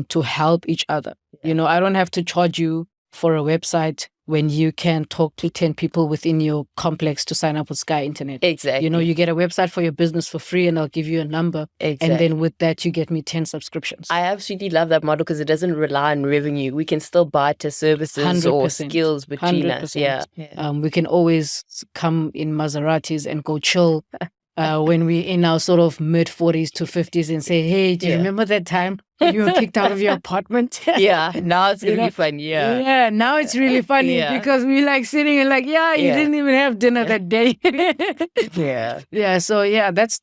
to help each other. I don't have to charge you for a website when you can talk to 10 people within your complex to sign up with Sky Internet. Exactly. You get a website for your business for free and I'll give you a number. Exactly. And then with that, you get me 10 subscriptions. I absolutely love that model because it doesn't rely on revenue. We can still barter services 100%, or skills between us. We can always come in Maseratis and go chill when we're in our sort of mid 40s to 50s and say, hey, do you remember that time when you were kicked out of your apartment? Yeah, now it's really funny. Yeah, now it's really funny because we like sitting and like, you didn't even have dinner that day. Yeah, so that's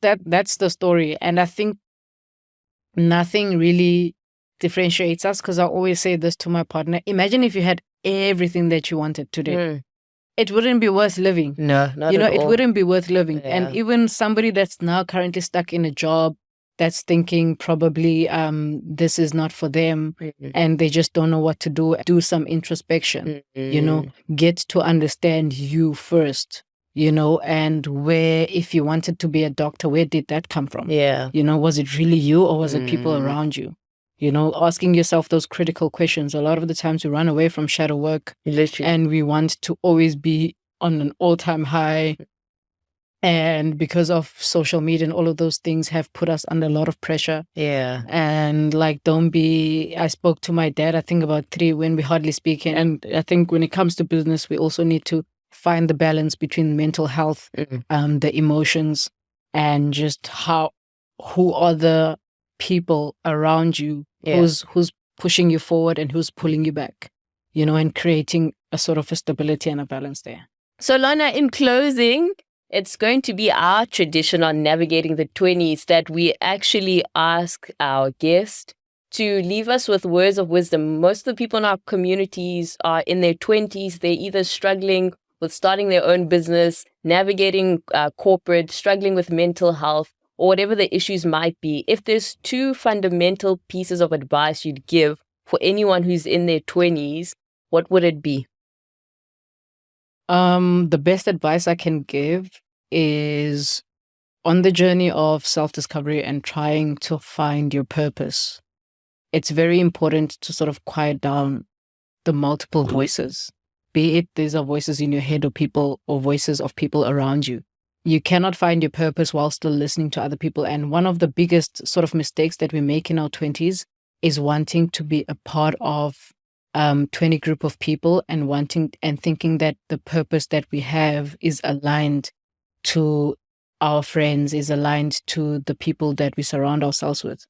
the story. And I think nothing really differentiates us, because I always say this to my partner. Imagine if you had everything that you wanted today. It wouldn't be worth living. No, not at all. It wouldn't be worth living. Yeah. And even somebody that's now currently stuck in a job that's thinking probably this is not for them, and they just don't know what to do some introspection, get to understand you first, and where, if you wanted to be a doctor, where did that come from? Yeah. Was it really you, or was it people around you? Asking yourself those critical questions. A lot of the times we run away from shadow work. Literally. And we want to always be on an all-time high. And because of social media and all of those things have put us under a lot of pressure. Yeah. And I spoke to my dad, I think about 3 when we hardly speak. And I think when it comes to business, we also need to find the balance between mental health, the emotions, and just who are the people around you, who's pushing you forward and who's pulling you back, and creating a sort of a stability and a balance there. So Lona, in closing, it's going to be our tradition on navigating the 20s that we actually ask our guest to leave us with words of wisdom. Most of the people in our communities are in their 20s. They're either struggling with starting their own business, navigating corporate, struggling with mental health, or whatever the issues might be. If there's 2 fundamental pieces of advice you'd give for anyone who's in their 20s, what would it be? The best advice I can give is, on the journey of self-discovery and trying to find your purpose, it's very important to sort of quiet down the multiple voices. Be it these are voices in your head or voices of people around you. You cannot find your purpose while still listening to other people. And one of the biggest sort of mistakes that we make in our 20s is wanting to be a part of 20 group of people and thinking that the purpose that we have is aligned to our friends, is aligned to the people that we surround ourselves with.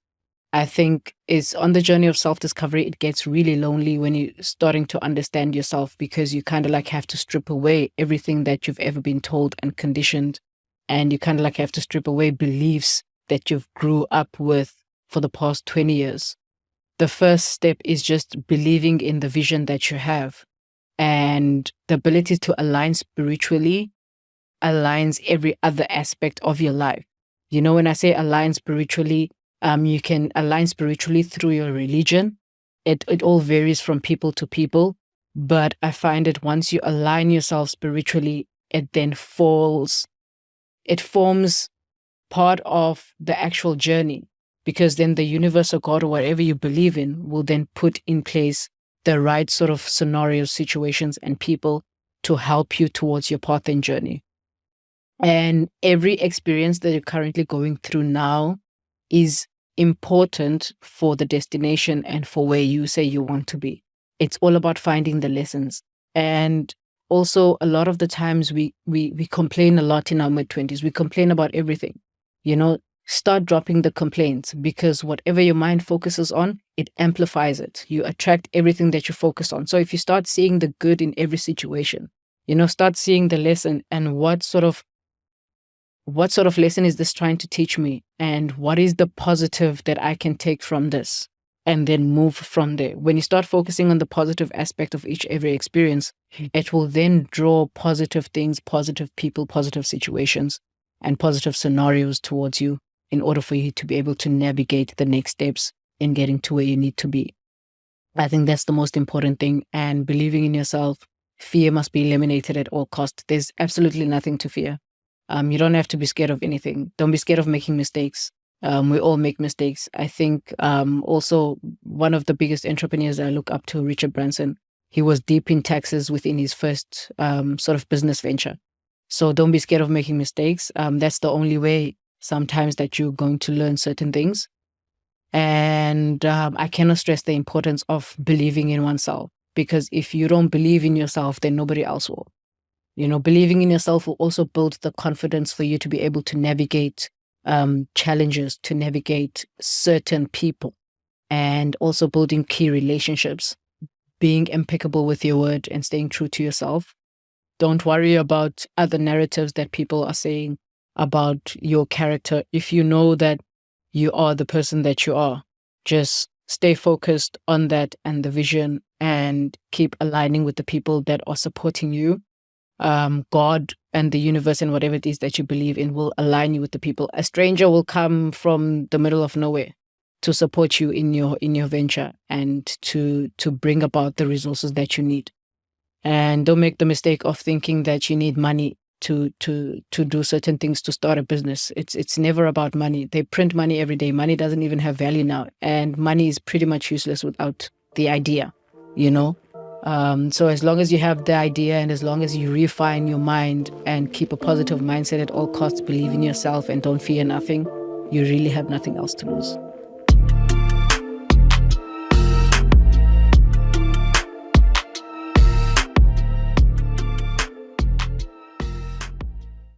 I think it's on the journey of self-discovery, it gets really lonely when you're starting to understand yourself, because you kind of have to strip away everything that you've ever been told and conditioned. And you kind of have to strip away beliefs that you've grew up with for the past 20 years. The first step is just believing in the vision that you have, and the ability to align spiritually aligns every other aspect of your life. When I say align spiritually, you can align spiritually through your religion. It all varies from people to people, but I find that once you align yourself spiritually, it then forms part of the actual journey, because then the universe or God or whatever you believe in will then put in place the right sort of scenarios, situations, and people to help you towards your path and journey. And every experience that you're currently going through now is important for the destination and for where you say you want to be. It's all about finding the lessons. And also, a lot of the times we complain a lot in our mid-20s. We complain about everything. Start dropping the complaints, because whatever your mind focuses on, it amplifies it. You attract everything that you focus on. So if you start seeing the good in every situation, start seeing the lesson, and what sort of lesson is this trying to teach me? And what is the positive that I can take from this? And then move from there. When you start focusing on the positive aspect of every experience, it will then draw positive things, positive people, positive situations, and positive scenarios towards you in order for you to be able to navigate the next steps in getting to where you need to be. I think that's the most important thing. And believing in yourself, fear must be eliminated at all costs. There's absolutely nothing to fear. You don't have to be scared of anything. Don't be scared of making mistakes. We all make mistakes. I think also one of the biggest entrepreneurs I look up to, Richard Branson, he was deep in taxes within his first sort of business venture. So don't be scared of making mistakes. That's the only way sometimes that you're going to learn certain things. And I cannot stress the importance of believing in oneself, because if you don't believe in yourself, then nobody else will. Believing in yourself will also build the confidence for you to be able to navigate challenges, to navigate certain people, and also building key relationships, being impeccable with your word and staying true to yourself. Don't worry about other narratives that people are saying about your character. If you know that you are the person that you are, just stay focused on that and the vision, and keep aligning with the people that are supporting you. God and the universe and whatever it is that you believe in will align you with the people. A stranger will come from the middle of nowhere to support you in your venture and to bring about the resources that you need. And don't make the mistake of thinking that you need money to do certain things, to start a business. It's never about money. They print money every day. Money doesn't even have value now, and money is pretty much useless without the idea, So as long as you have the idea, and as long as you refine your mind and keep a positive mindset at all costs, believe in yourself and don't fear nothing, you really have nothing else to lose.